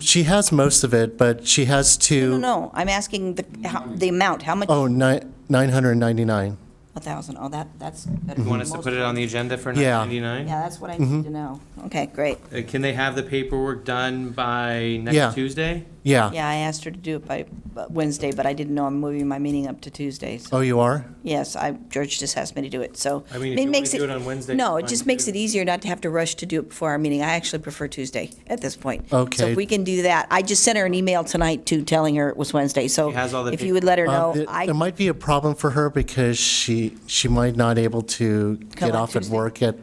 [SPEAKER 10] She has most of it, but she has to.
[SPEAKER 5] No, I'm asking the amount, how much?
[SPEAKER 10] Oh, 999.
[SPEAKER 5] 1,000, oh, that's better.
[SPEAKER 1] You want
[SPEAKER 5] than
[SPEAKER 1] us to
[SPEAKER 5] most
[SPEAKER 1] put it
[SPEAKER 5] of
[SPEAKER 1] on the agenda for
[SPEAKER 10] Yeah.
[SPEAKER 1] $9.99?
[SPEAKER 5] Yeah, that's what I need to know. Okay, great.
[SPEAKER 1] Can they have the paperwork done by next
[SPEAKER 10] Yeah.
[SPEAKER 1] Tuesday?
[SPEAKER 10] Yeah.
[SPEAKER 5] Yeah, I asked her to do it by Wednesday, but I didn't know I'm moving my meeting up to Tuesday. So
[SPEAKER 10] Oh, you are?
[SPEAKER 5] yes, George just asked me to do it, so.
[SPEAKER 1] I mean, if
[SPEAKER 5] it
[SPEAKER 1] you want
[SPEAKER 5] makes
[SPEAKER 1] to do it on Wednesday,
[SPEAKER 5] No,
[SPEAKER 1] it's
[SPEAKER 5] it just
[SPEAKER 1] fine,
[SPEAKER 5] makes
[SPEAKER 1] too.
[SPEAKER 5] it easier not to have to rush to do it before our meeting. I actually prefer Tuesday at this point. So
[SPEAKER 10] Okay.
[SPEAKER 5] if we can do that, I just sent her an email tonight too, telling her it was Wednesday, so
[SPEAKER 1] She has all the
[SPEAKER 5] if you would let her know,
[SPEAKER 10] It might be a problem for her because she might not able to
[SPEAKER 5] Come
[SPEAKER 10] get
[SPEAKER 5] on
[SPEAKER 10] off at
[SPEAKER 5] Tuesday.
[SPEAKER 10] work at,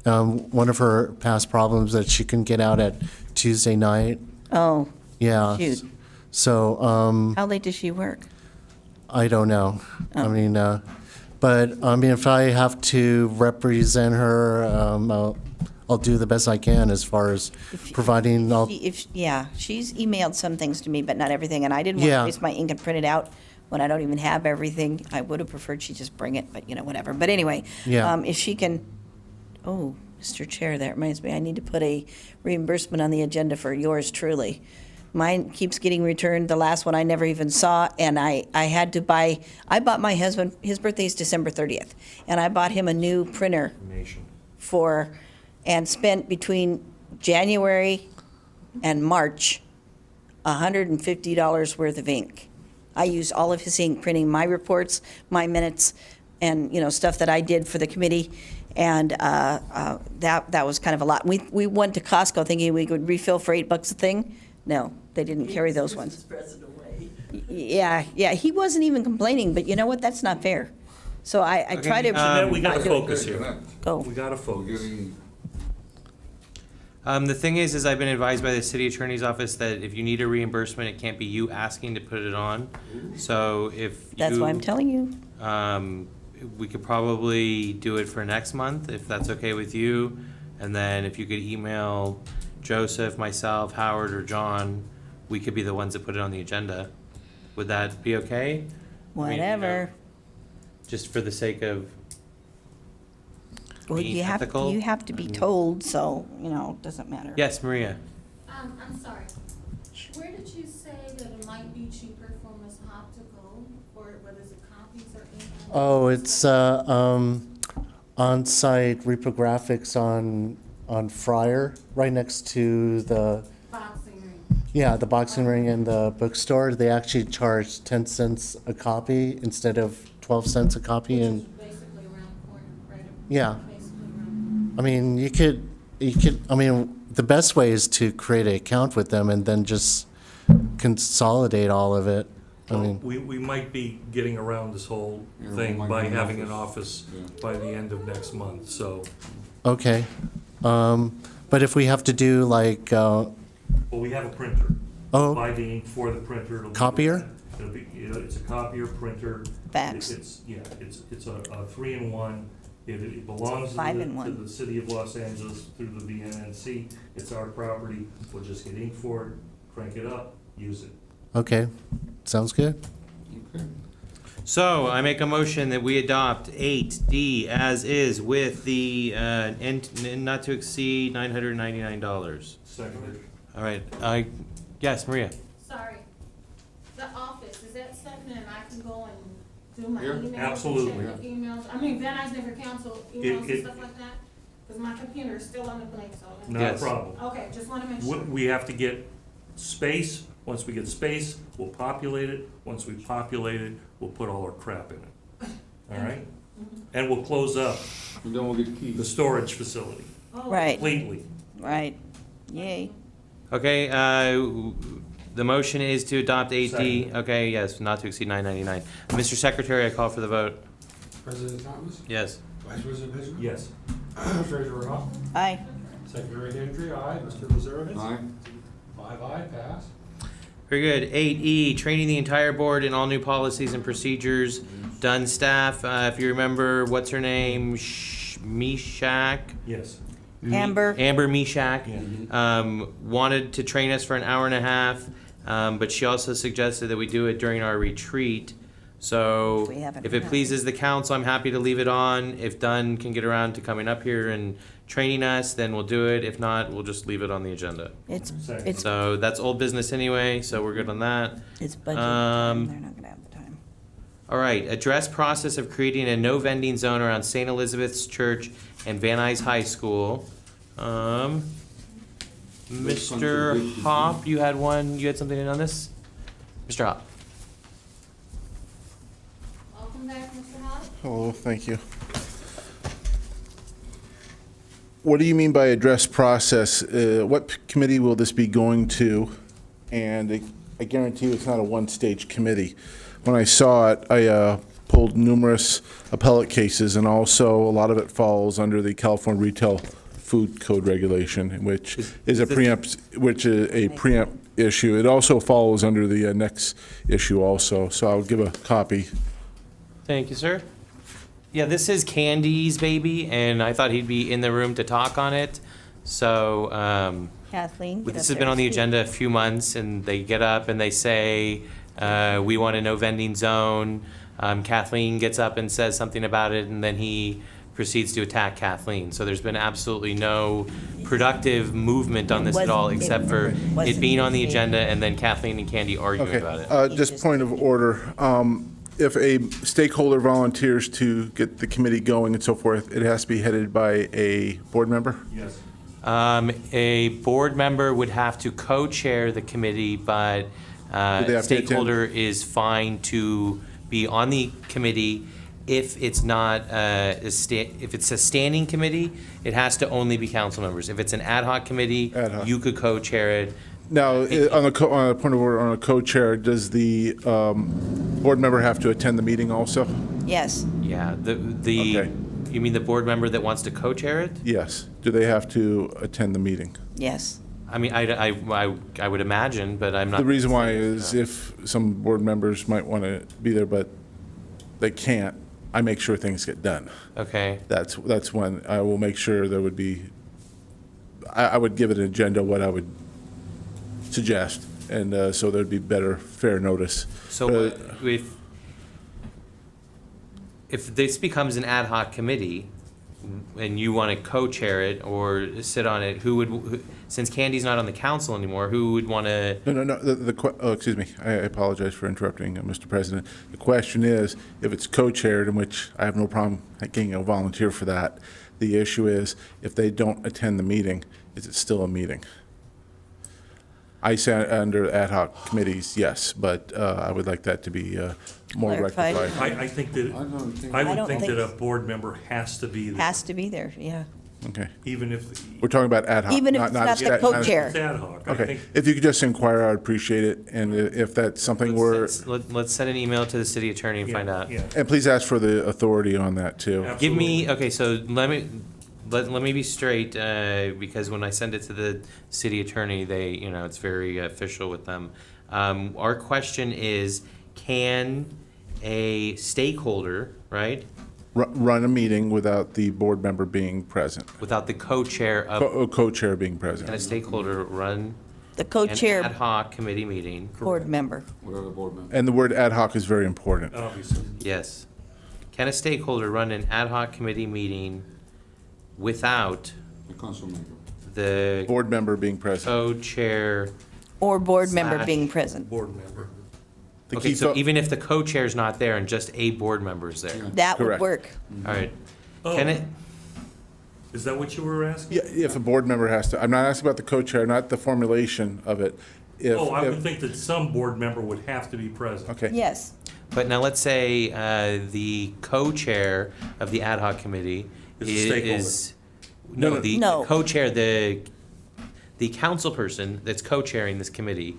[SPEAKER 10] one of her past problems that she can get out at Tuesday night.
[SPEAKER 5] Oh,
[SPEAKER 10] Yeah.
[SPEAKER 5] Shoot.
[SPEAKER 10] So,
[SPEAKER 5] how late does she work?
[SPEAKER 10] I don't know. I
[SPEAKER 5] Oh.
[SPEAKER 10] mean, if I have to represent her, I'll I'll do the best I can as far as providing all.
[SPEAKER 5] Yeah, she's emailed some things to me, but not everything, and I didn't want
[SPEAKER 10] Yeah.
[SPEAKER 5] to waste my ink and print it out when I don't even have everything. I would have preferred she just bring it, but whatever. But anyway,
[SPEAKER 10] Yeah.
[SPEAKER 5] if she can, oh, Mr. Chair, that reminds me, I need to put a reimbursement on the agenda for yours truly. Mine keeps getting returned. The last one I never even saw, and I had to buy, I bought my husband, his birthday is December 30th, and I bought him a new printer and spent between January and March, $150 worth of ink. I used all of his ink printing my reports, my minutes, and, stuff that I did for the committee. And that was kind of a lot. We went to Costco thinking we could refill for $8 a thing. No, they didn't carry those ones. Yeah, he wasn't even complaining, but you know what? That's not fair. So I try to.
[SPEAKER 6] We gotta focus here.
[SPEAKER 5] Go.
[SPEAKER 6] We gotta focus.
[SPEAKER 11] Getting,
[SPEAKER 1] The thing is I've been advised by the city attorney's office that if you need a reimbursement, it can't be you asking to put it on. So if
[SPEAKER 5] That's why I'm telling you.
[SPEAKER 1] we could probably do it for next month, if that's okay with you. And then if you could email Joseph, myself, Howard, or John, we could be the ones that put it on the agenda. Would that be okay? I mean,
[SPEAKER 5] Whatever.
[SPEAKER 1] just for the sake of
[SPEAKER 5] Well,
[SPEAKER 1] being
[SPEAKER 5] you
[SPEAKER 1] ethical?
[SPEAKER 5] have to be told, so, it doesn't matter.
[SPEAKER 1] Yes, Maria.
[SPEAKER 8] I'm sorry. Where did you say that it might be cheaper for Ms. Hop to go, or whether it's copies or ink?
[SPEAKER 10] Oh, it's on-site reprographics on Friar, right next to the
[SPEAKER 8] Boxing ring.
[SPEAKER 10] the boxing ring and the bookstore. They actually charge 10 cents a copy instead of 12 cents a copy,
[SPEAKER 8] Which
[SPEAKER 10] and
[SPEAKER 8] is basically around the corner, right?
[SPEAKER 10] yeah.
[SPEAKER 8] Basically around.
[SPEAKER 10] I mean, the best way is to create an account with them and then just consolidate all of it. I mean,
[SPEAKER 6] We might be getting around this whole
[SPEAKER 11] Yeah, we
[SPEAKER 6] thing
[SPEAKER 11] might
[SPEAKER 6] by
[SPEAKER 11] have an
[SPEAKER 6] having an
[SPEAKER 11] office.
[SPEAKER 6] office by the end of next month, so.
[SPEAKER 10] okay. But if we have to do like,
[SPEAKER 6] Well, we have a printer.
[SPEAKER 10] Oh.
[SPEAKER 6] Buy the ink for the printer. It'll be-
[SPEAKER 10] Copier?
[SPEAKER 6] It'll be, it's a copier, printer.
[SPEAKER 5] Fax.
[SPEAKER 6] It's a 3-in-1. It belongs to
[SPEAKER 5] 5-in-1.
[SPEAKER 6] the city of Los Angeles through the VNNC. It's our property. We'll just get ink for it, crank it up, use it.
[SPEAKER 10] okay, sounds good.
[SPEAKER 11] okay.
[SPEAKER 1] So I make a motion that we adopt 8D as is with the, not to exceed $999.
[SPEAKER 6] Seconded.
[SPEAKER 1] All right, yes, Maria.
[SPEAKER 8] Sorry. The office, is that something that I can go and do my
[SPEAKER 11] Yeah,
[SPEAKER 8] emails?
[SPEAKER 6] absolutely.
[SPEAKER 8] And check the emails? I mean, Van Nuys Never Council emails
[SPEAKER 6] It-
[SPEAKER 8] and stuff like that? Because my computer is still on the blank, so.
[SPEAKER 6] Not a
[SPEAKER 1] Yes.
[SPEAKER 6] problem.
[SPEAKER 8] Okay, just want to make
[SPEAKER 6] We-
[SPEAKER 8] sure.
[SPEAKER 6] We have to get space. Once we get space, we'll populate it. Once we populate it, we'll put all our crap in it. All right? And we'll close up
[SPEAKER 11] And then we'll get keys.
[SPEAKER 6] the storage facility
[SPEAKER 8] Oh,
[SPEAKER 5] Right,
[SPEAKER 6] completely.
[SPEAKER 5] right. Yay.
[SPEAKER 1] Okay, the motion is to adopt 8D.
[SPEAKER 6] Second.
[SPEAKER 1] Okay, yes, not to exceed $999. Mr. Secretary, I call for the vote.
[SPEAKER 3] President Thomas?
[SPEAKER 1] Yes.
[SPEAKER 3] Vice President Benjamin?
[SPEAKER 6] Yes.
[SPEAKER 3] Treasurer Hall?
[SPEAKER 5] Aye.
[SPEAKER 3] Secretary Hendry, aye. Mr. Lazarevich?
[SPEAKER 11] Aye.
[SPEAKER 3] 5 aye, pass.
[SPEAKER 1] Very good. 8E, training the entire board in all new policies and procedures. Done staff. If you remember, what's her name? Meshach?
[SPEAKER 6] Yes.
[SPEAKER 5] Amber.
[SPEAKER 1] Amber Meshach.
[SPEAKER 6] Yeah.
[SPEAKER 1] Wanted to train us for an hour and a half, but she also suggested that we do it during our retreat. So
[SPEAKER 5] We haven't
[SPEAKER 1] if it
[SPEAKER 5] had
[SPEAKER 1] pleases the council, I'm happy to leave it on. If Dunn can get around to coming up here and training us, then we'll do it. If not, we'll just leave it on the agenda.
[SPEAKER 5] It's
[SPEAKER 6] Second.
[SPEAKER 1] So that's old business anyway, so we're good on that.
[SPEAKER 5] budget
[SPEAKER 1] Um,
[SPEAKER 5] time. They're not gonna have the time.
[SPEAKER 1] All right, address process of creating a no vending zone around St. Elizabeth's Church and Van Nuys High School. Mr. Hop, you had something in on this? Mr. Hop?
[SPEAKER 8] Welcome back, Mr. Hall.
[SPEAKER 13] Hello, thank you. What do you mean by address process? What committee will this be going to? And I guarantee you it's not a one-stage committee. When I saw it, I pulled numerous appellate cases, and also a lot of it falls under the California Retail Food Code regulation, which is a preempt issue. It also falls under the next issue also, so I'll give a copy.
[SPEAKER 1] Thank you, sir. Yeah, this is Candy's baby, and I thought he'd be in the room to talk on it. So,
[SPEAKER 5] Kathleen? get
[SPEAKER 1] this
[SPEAKER 5] up
[SPEAKER 1] has
[SPEAKER 5] there
[SPEAKER 1] been on the
[SPEAKER 5] and speak.
[SPEAKER 1] agenda a few months, and they get up and they say, we want a no vending zone. Kathleen gets up and says something about it, and then he proceeds to attack Kathleen. So there's been absolutely no productive movement on this at all, except for it being on the agenda and then Kathleen and Candy arguing about it.
[SPEAKER 13] Okay, just point of order. If a stakeholder volunteers to get the committee going and so forth, it has to be headed by a board member?
[SPEAKER 6] Yes.
[SPEAKER 1] A board member would have to co-chair the committee, but
[SPEAKER 13] Do they have to attend?
[SPEAKER 1] stakeholder is fine to be on the committee. If it's not, if it's a standing committee, it has to only be council members. If it's an ad hoc committee,
[SPEAKER 13] Ad hoc.
[SPEAKER 1] you could co-chair it.
[SPEAKER 13] Now, on a point of order, on a co-chair, does the board member have to attend the meeting also?
[SPEAKER 5] Yes.
[SPEAKER 1] Yeah,
[SPEAKER 13] Okay.
[SPEAKER 1] you mean the board member that wants to co-chair it?
[SPEAKER 13] Yes. Do they have to attend the meeting?
[SPEAKER 5] Yes.
[SPEAKER 1] I mean, I would imagine, but I'm not.
[SPEAKER 13] The reason why is if some board members might want to be there, but they can't, I make sure things get done.
[SPEAKER 1] Okay,
[SPEAKER 13] That's when I will make sure there would be, I would give it an agenda, what I would suggest, and so there'd be better, fair notice.
[SPEAKER 1] so if this becomes an ad hoc committee, and you want to co-chair it or sit on it, since Candy's not on the council anymore, who would want to?
[SPEAKER 13] No, excuse me, I apologize for interrupting, Mr. President. The question is, if it's co-chaired, in which I have no problem getting a volunteer for that, the issue is, if they don't attend the meeting, is it still a meeting? I say under ad hoc committees, yes, but I would like that to be more
[SPEAKER 5] Clarified.
[SPEAKER 13] rectified.
[SPEAKER 6] I think that,
[SPEAKER 11] I
[SPEAKER 6] I
[SPEAKER 5] don't
[SPEAKER 6] would think
[SPEAKER 5] think-
[SPEAKER 6] that a board member has to be there,
[SPEAKER 5] Has to be there, yeah.
[SPEAKER 13] Okay,
[SPEAKER 6] even if
[SPEAKER 13] we're talking about ad hoc.
[SPEAKER 5] Even if it's not the
[SPEAKER 13] not-
[SPEAKER 5] co-chair.
[SPEAKER 6] it's ad hoc. I
[SPEAKER 13] Okay,
[SPEAKER 6] think
[SPEAKER 13] if you could just inquire, I'd appreciate it, and if that's something where,
[SPEAKER 1] Let's send an email to the city attorney and
[SPEAKER 6] yeah,
[SPEAKER 1] find out.
[SPEAKER 6] Yeah.
[SPEAKER 13] and please ask for the authority on that, too.
[SPEAKER 1] Give me,
[SPEAKER 6] Absolutely.
[SPEAKER 1] okay, so let me be straight, because when I send it to the city attorney, it's very official with them. Our question is, can a stakeholder, right,
[SPEAKER 13] Run a meeting without the board member being present,
[SPEAKER 1] without the co-chair of,
[SPEAKER 13] co-chair being
[SPEAKER 1] can a
[SPEAKER 13] present?
[SPEAKER 1] stakeholder run
[SPEAKER 5] The
[SPEAKER 1] an ad
[SPEAKER 5] co-chair
[SPEAKER 1] hoc committee meeting?
[SPEAKER 5] board member.
[SPEAKER 11] Whatever board member.
[SPEAKER 13] And the word ad hoc is very important.
[SPEAKER 6] Obviously.
[SPEAKER 1] Yes. Can a stakeholder run an ad hoc committee meeting without
[SPEAKER 11] The council member.
[SPEAKER 1] the
[SPEAKER 13] Board member being present.
[SPEAKER 1] co-chair?
[SPEAKER 5] Or board member
[SPEAKER 1] Slash
[SPEAKER 5] being present.
[SPEAKER 6] Board member.
[SPEAKER 13] The
[SPEAKER 1] Okay,
[SPEAKER 13] key
[SPEAKER 1] so
[SPEAKER 13] thought-
[SPEAKER 1] even if the co-chair's not there and just a board member's there?
[SPEAKER 5] That would
[SPEAKER 13] Correct.
[SPEAKER 5] work.
[SPEAKER 1] All right.
[SPEAKER 6] Oh,
[SPEAKER 1] Can it,
[SPEAKER 6] is that what you were asking?
[SPEAKER 13] Yeah, if a board member has to, I'm not asking about the co-chair, not the formulation of it. If-
[SPEAKER 6] Oh, I would
[SPEAKER 13] if-
[SPEAKER 6] think that some board member would have to be present.
[SPEAKER 13] Okay.
[SPEAKER 5] Yes.
[SPEAKER 1] but now let's say the co-chair of the ad hoc committee
[SPEAKER 6] Is a stakeholder.
[SPEAKER 1] is, no, the
[SPEAKER 5] No.
[SPEAKER 1] co-chair, the council person that's co-chairing this committee,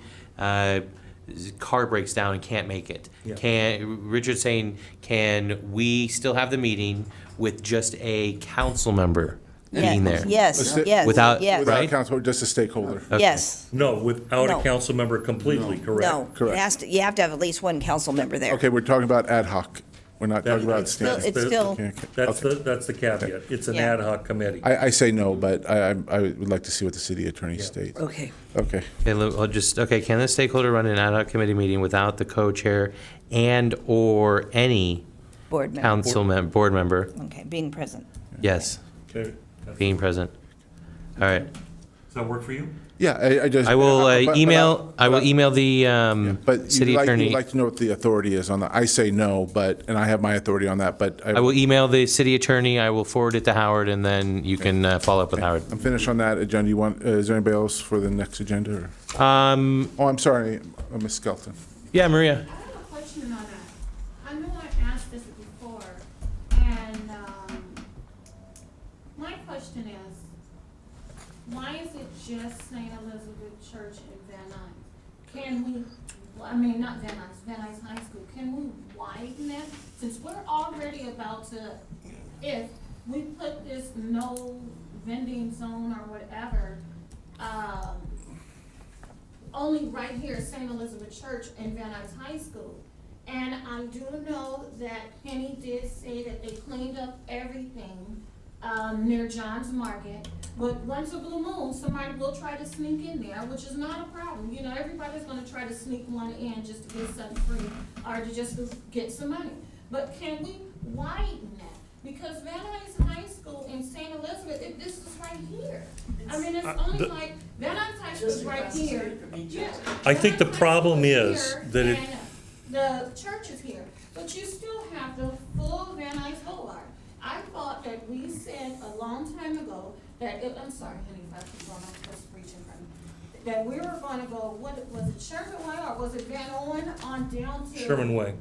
[SPEAKER 1] car breaks down and can't make it.
[SPEAKER 6] Yeah.
[SPEAKER 1] Richard's saying, can we still have the meeting with just a council member being there?
[SPEAKER 5] Yes,
[SPEAKER 13] Without-
[SPEAKER 5] yes.
[SPEAKER 1] Without-
[SPEAKER 5] yes,
[SPEAKER 13] Without
[SPEAKER 1] Right?
[SPEAKER 13] council, just a stakeholder.
[SPEAKER 1] Okay.
[SPEAKER 5] yes.
[SPEAKER 6] No, without
[SPEAKER 5] No.
[SPEAKER 6] a council member completely, correct?
[SPEAKER 5] No,
[SPEAKER 13] Correct.
[SPEAKER 5] it has to, you have to have at least one council member there.
[SPEAKER 13] Okay, we're talking about ad hoc. We're not talking about
[SPEAKER 5] Still-
[SPEAKER 13] standing.
[SPEAKER 5] it's still,
[SPEAKER 13] Okay, okay.
[SPEAKER 6] That's
[SPEAKER 13] Okay.
[SPEAKER 6] that's the caveat. It's an
[SPEAKER 5] Yeah.
[SPEAKER 6] ad hoc committee.
[SPEAKER 13] I say no, but I would like to see what the city attorney states.
[SPEAKER 5] okay.
[SPEAKER 13] Okay.
[SPEAKER 1] Okay, can the stakeholder run an ad hoc committee meeting without the co-chair and/or any
[SPEAKER 5] Board member.
[SPEAKER 1] board member?
[SPEAKER 5] Okay, being present.
[SPEAKER 1] Yes,
[SPEAKER 6] Okay.
[SPEAKER 1] being present. All right.
[SPEAKER 6] Does that work for you?
[SPEAKER 13] Yeah, I just.
[SPEAKER 1] I will
[SPEAKER 13] but-
[SPEAKER 1] email, I will email the
[SPEAKER 13] But
[SPEAKER 1] city
[SPEAKER 13] you'd
[SPEAKER 1] attorney.
[SPEAKER 13] like to know what the authority is on that. I say no, and I have my authority on that, but
[SPEAKER 1] I will email the city attorney, I will forward it to Howard, and then you can follow up with Howard.
[SPEAKER 13] I'm finished on that agenda. You want, is there anybody else for the next agenda? Or?
[SPEAKER 1] Um,
[SPEAKER 13] Oh, I'm sorry, Ms. Skelton.
[SPEAKER 1] yeah, Maria.
[SPEAKER 8] I have a question on that. I know I asked this before, and, my question is, why is it just St. Elizabeth Church in Van Nuys? Can we, well, I mean, not Van Nuys, Van Nuys High School, can we widen that? Since we're already about to, if we put this no vending zone or whatever, only right here, St. Elizabeth Church and Van Nuys High School. And I do know that Penny did say that they cleaned up everything, near John's Market. But once a blue moon, somebody will try to sneak in there, which is not a problem. You know, everybody's gonna try to sneak one in just to get something free or to just to get some money. But can we widen that? Because Van Nuys High School in St. Elizabeth, this is right here. I mean, it's only like, Van Nuys High School is right here. Yeah.
[SPEAKER 6] I think the
[SPEAKER 8] Van Nuys High
[SPEAKER 6] problem
[SPEAKER 8] School
[SPEAKER 6] is
[SPEAKER 8] here,
[SPEAKER 6] that it-
[SPEAKER 8] and the church is here, but you still have the full Van Nuys Boulevard. I thought that we said a long time ago that, I'm sorry, honey, if I keep going, I'm supposed to preach in front of me. That we were gonna go, what, was it Sherman Way or was it Van Owen on down to?
[SPEAKER 6] Sherman Way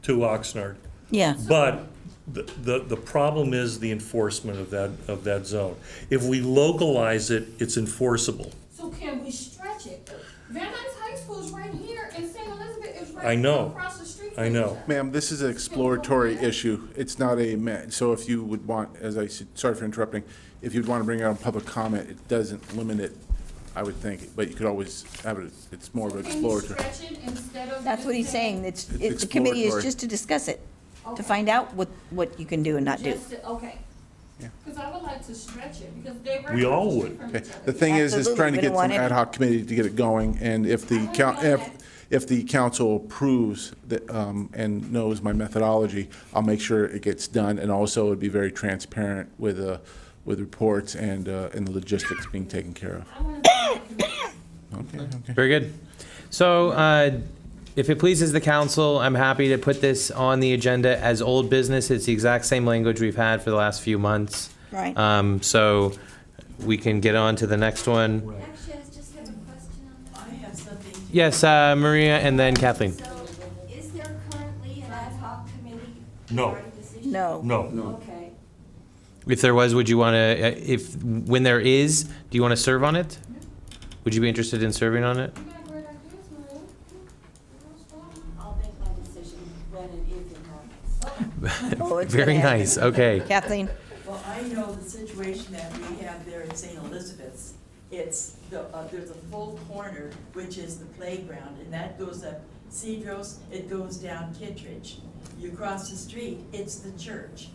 [SPEAKER 6] to Oxnard.
[SPEAKER 5] Yeah.
[SPEAKER 6] But the problem is the enforcement of that zone. If we localize it, it's enforceable.
[SPEAKER 8] So can we stretch it? Van Nuys High School is right here and St. Elizabeth is
[SPEAKER 6] I
[SPEAKER 8] right
[SPEAKER 6] know.
[SPEAKER 8] across the street.
[SPEAKER 6] I know.
[SPEAKER 13] Ma'am, this is an exploratory issue. It's not a, so if you would want, as I said, sorry for interrupting, if you'd want to bring out a public comment, it doesn't limit it, I would think, but you could always have it, it's more of an
[SPEAKER 8] Can you
[SPEAKER 13] exploratory.
[SPEAKER 8] stretch it instead of?
[SPEAKER 5] That's what he's
[SPEAKER 8] just
[SPEAKER 5] saying. The committee is
[SPEAKER 13] exploratory.
[SPEAKER 5] just to discuss it, to
[SPEAKER 8] Okay.
[SPEAKER 5] find out what you can do and not do.
[SPEAKER 8] Just to- Okay.
[SPEAKER 13] Yeah.
[SPEAKER 8] Because I would like to stretch it, because they're right.
[SPEAKER 6] We all
[SPEAKER 8] across the
[SPEAKER 6] would.
[SPEAKER 8] street from
[SPEAKER 13] Okay,
[SPEAKER 8] each other.
[SPEAKER 13] the thing is
[SPEAKER 5] Absolutely.
[SPEAKER 13] trying to
[SPEAKER 5] We
[SPEAKER 13] get
[SPEAKER 5] don't want
[SPEAKER 13] some ad
[SPEAKER 5] any-
[SPEAKER 13] hoc committee to get it going, and if the if the council approves that, and knows my methodology, I'll make sure it gets done, and also it'd be very transparent with reports and the logistics being taken care of.
[SPEAKER 8] I want to be
[SPEAKER 13] Okay.
[SPEAKER 1] Very good. So, if it pleases the council, I'm happy to put this on the agenda as old business. It's the exact same language we've had for the last few months.
[SPEAKER 5] Right.
[SPEAKER 1] So we can get on to the next one.
[SPEAKER 14] Actually, I just have a question on that.
[SPEAKER 9] I have something.
[SPEAKER 1] Yes, Maria and then Kathleen.
[SPEAKER 14] So, is there currently an ad hoc committee?
[SPEAKER 6] No.
[SPEAKER 14] regarding this issue?
[SPEAKER 5] No.
[SPEAKER 6] No.
[SPEAKER 14] Okay.
[SPEAKER 1] If there was, would you want to, when there is, do you want to serve on it? Would you be interested in serving on it?
[SPEAKER 8] You got great ideas, Maria.
[SPEAKER 14] I'll make my decision when and if it happens.
[SPEAKER 5] Oh, it's
[SPEAKER 1] Very
[SPEAKER 5] gonna happen.
[SPEAKER 1] nice, okay.
[SPEAKER 5] Kathleen?
[SPEAKER 9] Well, I know the situation that we have there at St. Elizabeth's. It's, there's a full corner, which is the playground, and that goes up Cedros, it goes down Kittredge. You cross the street, it's the church,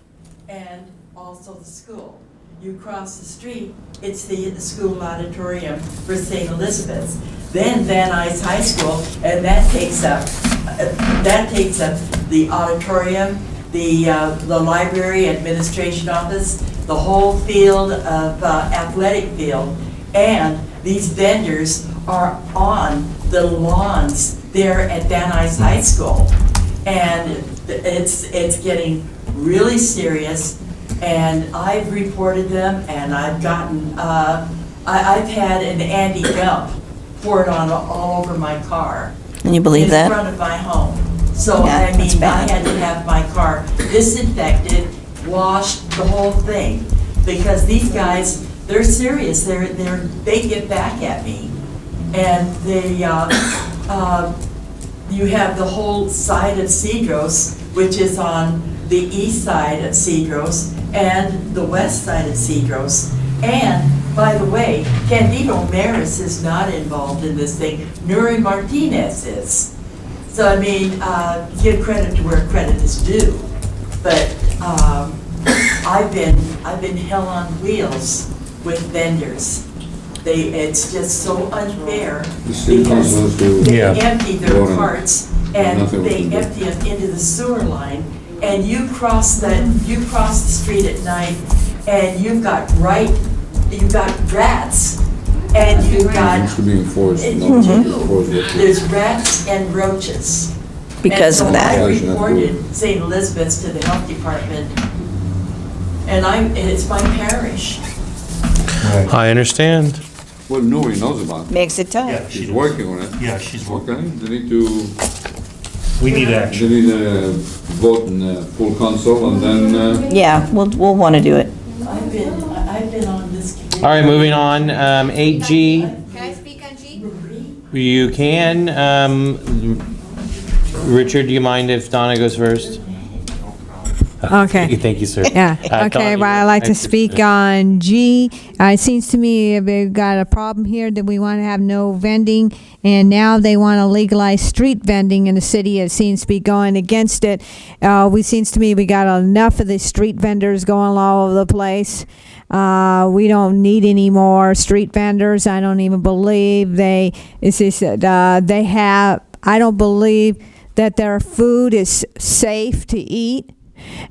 [SPEAKER 9] and also the school. You cross the street, it's the school auditorium for St. Elizabeth's. Then Van Nuys High School, and that takes up the auditorium, the library, administration office, the whole field of athletic field. And these vendors are on the lawns there at Van Nuys High School. And it's getting really serious. And I've reported them, and I've gotten, I've had an Andy dump poured on all over my car.
[SPEAKER 5] Can you believe
[SPEAKER 9] In
[SPEAKER 5] that?
[SPEAKER 9] front of my home. So,
[SPEAKER 5] Yeah,
[SPEAKER 9] I
[SPEAKER 5] that's
[SPEAKER 9] mean, I
[SPEAKER 5] bad.
[SPEAKER 9] had to have my car disinfected, washed, the whole thing. Because these guys, they're serious, they get back at me. And they, you have the whole side of Cedros, which is on the east side of Cedros and the west side of Cedros. And, by the way, Candido Maris is not involved in this thing. Nury Martinez is. So, I mean, give credit to where credit is due. But I've been hell on wheels with vendors. It's just so unfair because they
[SPEAKER 6] Yeah.
[SPEAKER 9] empty their carts and they empty them into the sewer line. And you cross the street at night and you've got rats and you've got, there's rats and roaches.
[SPEAKER 5] Because of
[SPEAKER 9] And
[SPEAKER 5] that.
[SPEAKER 9] so I reported St. Elizabeth's to the health department, and it's my parish.
[SPEAKER 1] I understand.
[SPEAKER 11] Well, nobody knows about it.
[SPEAKER 5] Makes it tough.
[SPEAKER 6] Yeah, she
[SPEAKER 11] She's
[SPEAKER 6] does.
[SPEAKER 11] working on it.
[SPEAKER 6] Yeah, she's working.
[SPEAKER 11] Okay, they need to,
[SPEAKER 6] We need
[SPEAKER 11] they
[SPEAKER 6] action.
[SPEAKER 11] need a vote in full council and then,
[SPEAKER 5] Yeah, we'll want to do it.
[SPEAKER 9] I've been on this committee.
[SPEAKER 1] All right, moving on, 8G,
[SPEAKER 4] Can I speak on G?
[SPEAKER 1] you can. Richard, do you mind if Donna goes first?
[SPEAKER 15] Okay.
[SPEAKER 1] Thank you, sir.
[SPEAKER 15] Yeah.
[SPEAKER 1] Dawn,
[SPEAKER 15] Okay.
[SPEAKER 1] you
[SPEAKER 15] Well, I'd
[SPEAKER 1] were
[SPEAKER 15] like to
[SPEAKER 1] next.
[SPEAKER 15] speak on G. It seems to me we've got a problem here that we want to have no vending, and now they want to legalize street vending in the city. It seems to be going against it. Seems to me we got enough of the street vendors going all over the place. We don't need any more street vendors. I don't even believe they have. I don't believe that their food is safe to eat.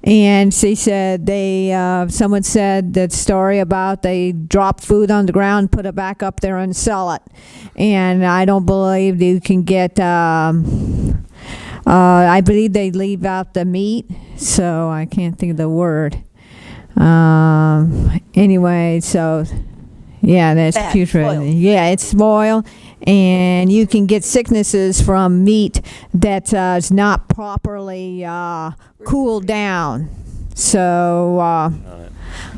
[SPEAKER 15] And she said someone said that story about they drop food on the ground, put it back up there and sell it. And I don't believe you can get, I believe they leave out the meat, so I can't think of the word. Anyway, so yeah, that's
[SPEAKER 5] Bad,
[SPEAKER 15] putrid.
[SPEAKER 5] spoiled.
[SPEAKER 15] Yeah, it's spoiled, and you can get sicknesses from meat that is not properly cooled down. So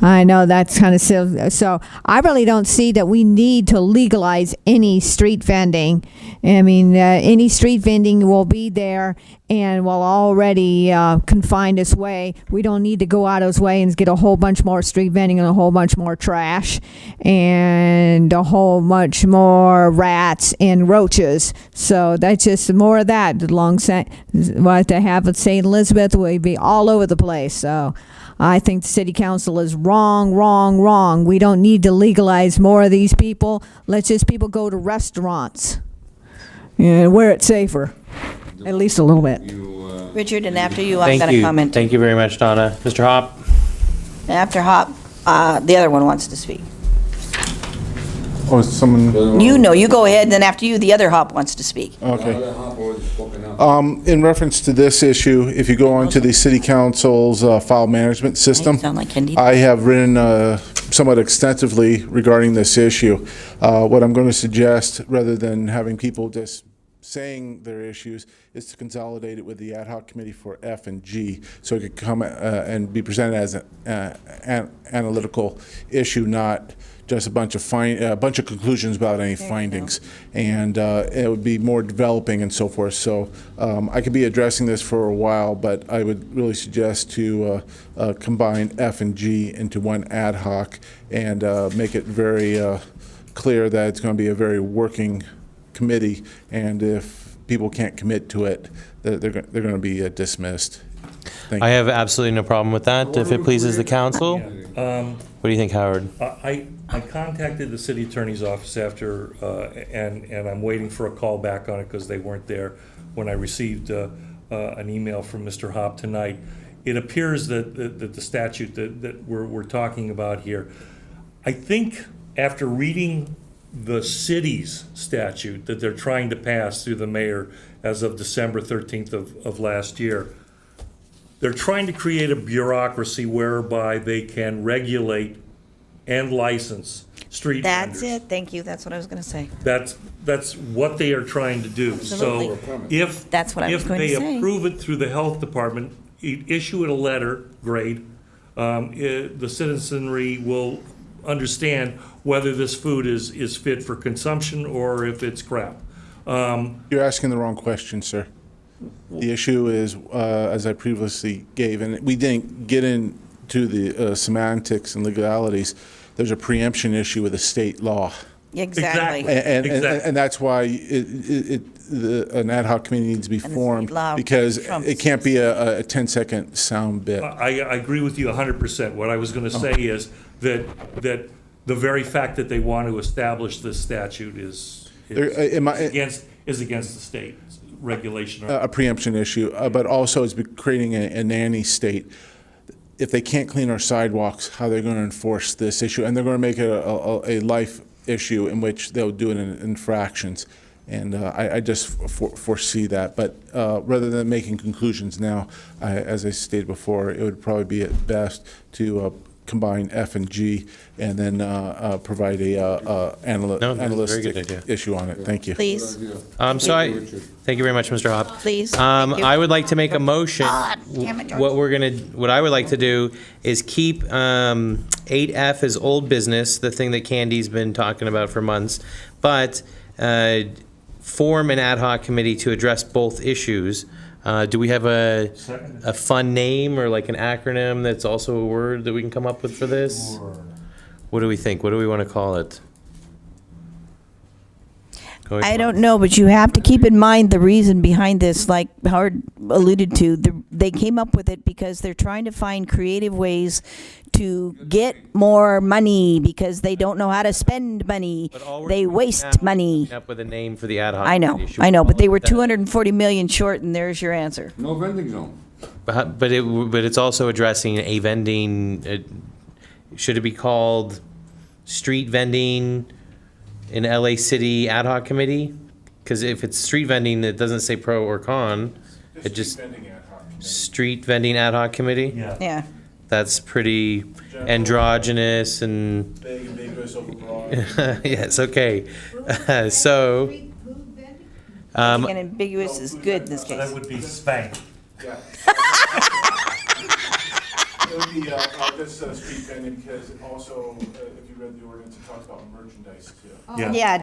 [SPEAKER 15] I know that's kind of silly. So I really don't see that we need to legalize any street vending. I mean, any street vending will be there and will already confine this way. We don't need to go out of his way and get a whole bunch more street vending and a whole bunch more trash and a whole bunch more rats and roaches. So that's just more of that. What they have at St. Elizabeth will be all over the place. So I think the city council is wrong. We don't need to legalize more of these people. Let's just people go to restaurants and where it's safer, at least a little bit.
[SPEAKER 5] Richard, and after you, I've
[SPEAKER 1] Thank
[SPEAKER 5] got
[SPEAKER 1] you.
[SPEAKER 5] a comment.
[SPEAKER 1] Thank you very much, Donna. Mr. Hop?
[SPEAKER 5] After Hop, the other one wants to speak.
[SPEAKER 13] Oh, someone,
[SPEAKER 5] You know, you go ahead, and then after you, the other Hop wants to speak.
[SPEAKER 13] okay. In reference to this issue, if you go onto the city council's file management system,
[SPEAKER 5] Sound like Candy?
[SPEAKER 13] I have written somewhat extensively regarding this issue. What I'm going to suggest, rather than having people just saying their issues, is to consolidate it with the ad hoc committee for F and G, so it could come and be presented as an analytical issue, not just a bunch of conclusions about any findings, and it would be more developing and so forth. So I could be addressing this for a while, but I would really suggest to combine F and G into one ad hoc and make it very clear that it's going to be a very working committee, and if people can't commit to it, they're going to be dismissed. Thank
[SPEAKER 1] I
[SPEAKER 13] you.
[SPEAKER 1] have absolutely no problem with that, if it pleases the council. What do you think, Howard?
[SPEAKER 6] I contacted the city attorney's office after, and I'm waiting for a call back on it because they weren't there when I received an email from Mr. Hop tonight. It appears that the statute that we're talking about here, I think after reading the city's statute that they're trying to pass through the mayor as of December 13th of last year, they're trying to create a bureaucracy whereby they can regulate and license street vendors.
[SPEAKER 5] That's it. Thank you. That's what I was going to say.
[SPEAKER 6] That's what they are trying to do. So if
[SPEAKER 5] That's what I was going to
[SPEAKER 6] if
[SPEAKER 5] say.
[SPEAKER 6] they approve it through the health department, issue it a letter grade, the citizenry will understand whether this food is fit for consumption or if it's crap.
[SPEAKER 13] You're asking the wrong question, sir. The issue is, as I previously gave, and we didn't get into the semantics and legalities, there's a preemption issue with the state law.
[SPEAKER 5] Exactly.
[SPEAKER 13] And that's why an ad hoc committee needs to be formed,
[SPEAKER 5] law
[SPEAKER 13] because
[SPEAKER 5] trumps
[SPEAKER 13] it can't be a 10-second sound bit.
[SPEAKER 6] I agree with you 100%. What I was going to say is that the very fact that they want to establish this statute is against the state regulation.
[SPEAKER 13] A preemption issue, but also it's creating a nanny state. If they can't clean our sidewalks, how they're going to enforce this issue? And they're going to make it a life issue in which they'll do it in infractions. And I just foresee that. But rather than making conclusions now, as I stated before, it would probably be at best to combine F and G and then provide a analytic issue on it. Thank you.
[SPEAKER 5] Please.
[SPEAKER 1] Thank you very much, Mr. Hop.
[SPEAKER 5] Please. Thank you.
[SPEAKER 1] I would like to make a motion.
[SPEAKER 5] Damn it, George.
[SPEAKER 1] What I would like to do is keep 8F as old business, the thing that Candy's been talking about for months, but form an ad hoc committee to address both issues. Do we have a
[SPEAKER 6] Second.
[SPEAKER 1] fun name or like an acronym that's also a word that we can come up with for this? What do we think? What do we want to call it?
[SPEAKER 5] I don't know, but you have to keep in mind the reason behind this, like Howard alluded to. They came up with it because they're trying to find creative ways to get more money because they don't know how to spend money.
[SPEAKER 1] But all we're
[SPEAKER 5] They
[SPEAKER 1] doing
[SPEAKER 5] waste
[SPEAKER 1] now is
[SPEAKER 5] money.
[SPEAKER 1] coming up with a name for the ad hoc.
[SPEAKER 5] I know,
[SPEAKER 1] committee. Should we
[SPEAKER 5] but
[SPEAKER 1] call
[SPEAKER 5] they
[SPEAKER 1] it
[SPEAKER 5] were
[SPEAKER 1] that?
[SPEAKER 5] 240 million short, and there's your answer.
[SPEAKER 11] No vending zone.
[SPEAKER 1] But it's also addressing a vending. Should it be called street vending in LA City ad hoc committee? Because if it's street vending, it doesn't say pro or con. It just street vending ad hoc committee.
[SPEAKER 6] Yeah.
[SPEAKER 5] Yeah.
[SPEAKER 1] That's pretty androgynous and
[SPEAKER 13] Vague, ambiguous, overbroad.
[SPEAKER 1] yes. Okay. So
[SPEAKER 5] And ambiguous is good in this
[SPEAKER 6] That
[SPEAKER 5] case.
[SPEAKER 6] would be spank.
[SPEAKER 13] Yeah. It would be, this street vending, because also, if you read the ordinance, it talks about merchandise too.
[SPEAKER 6] Yeah.
[SPEAKER 5] Yeah,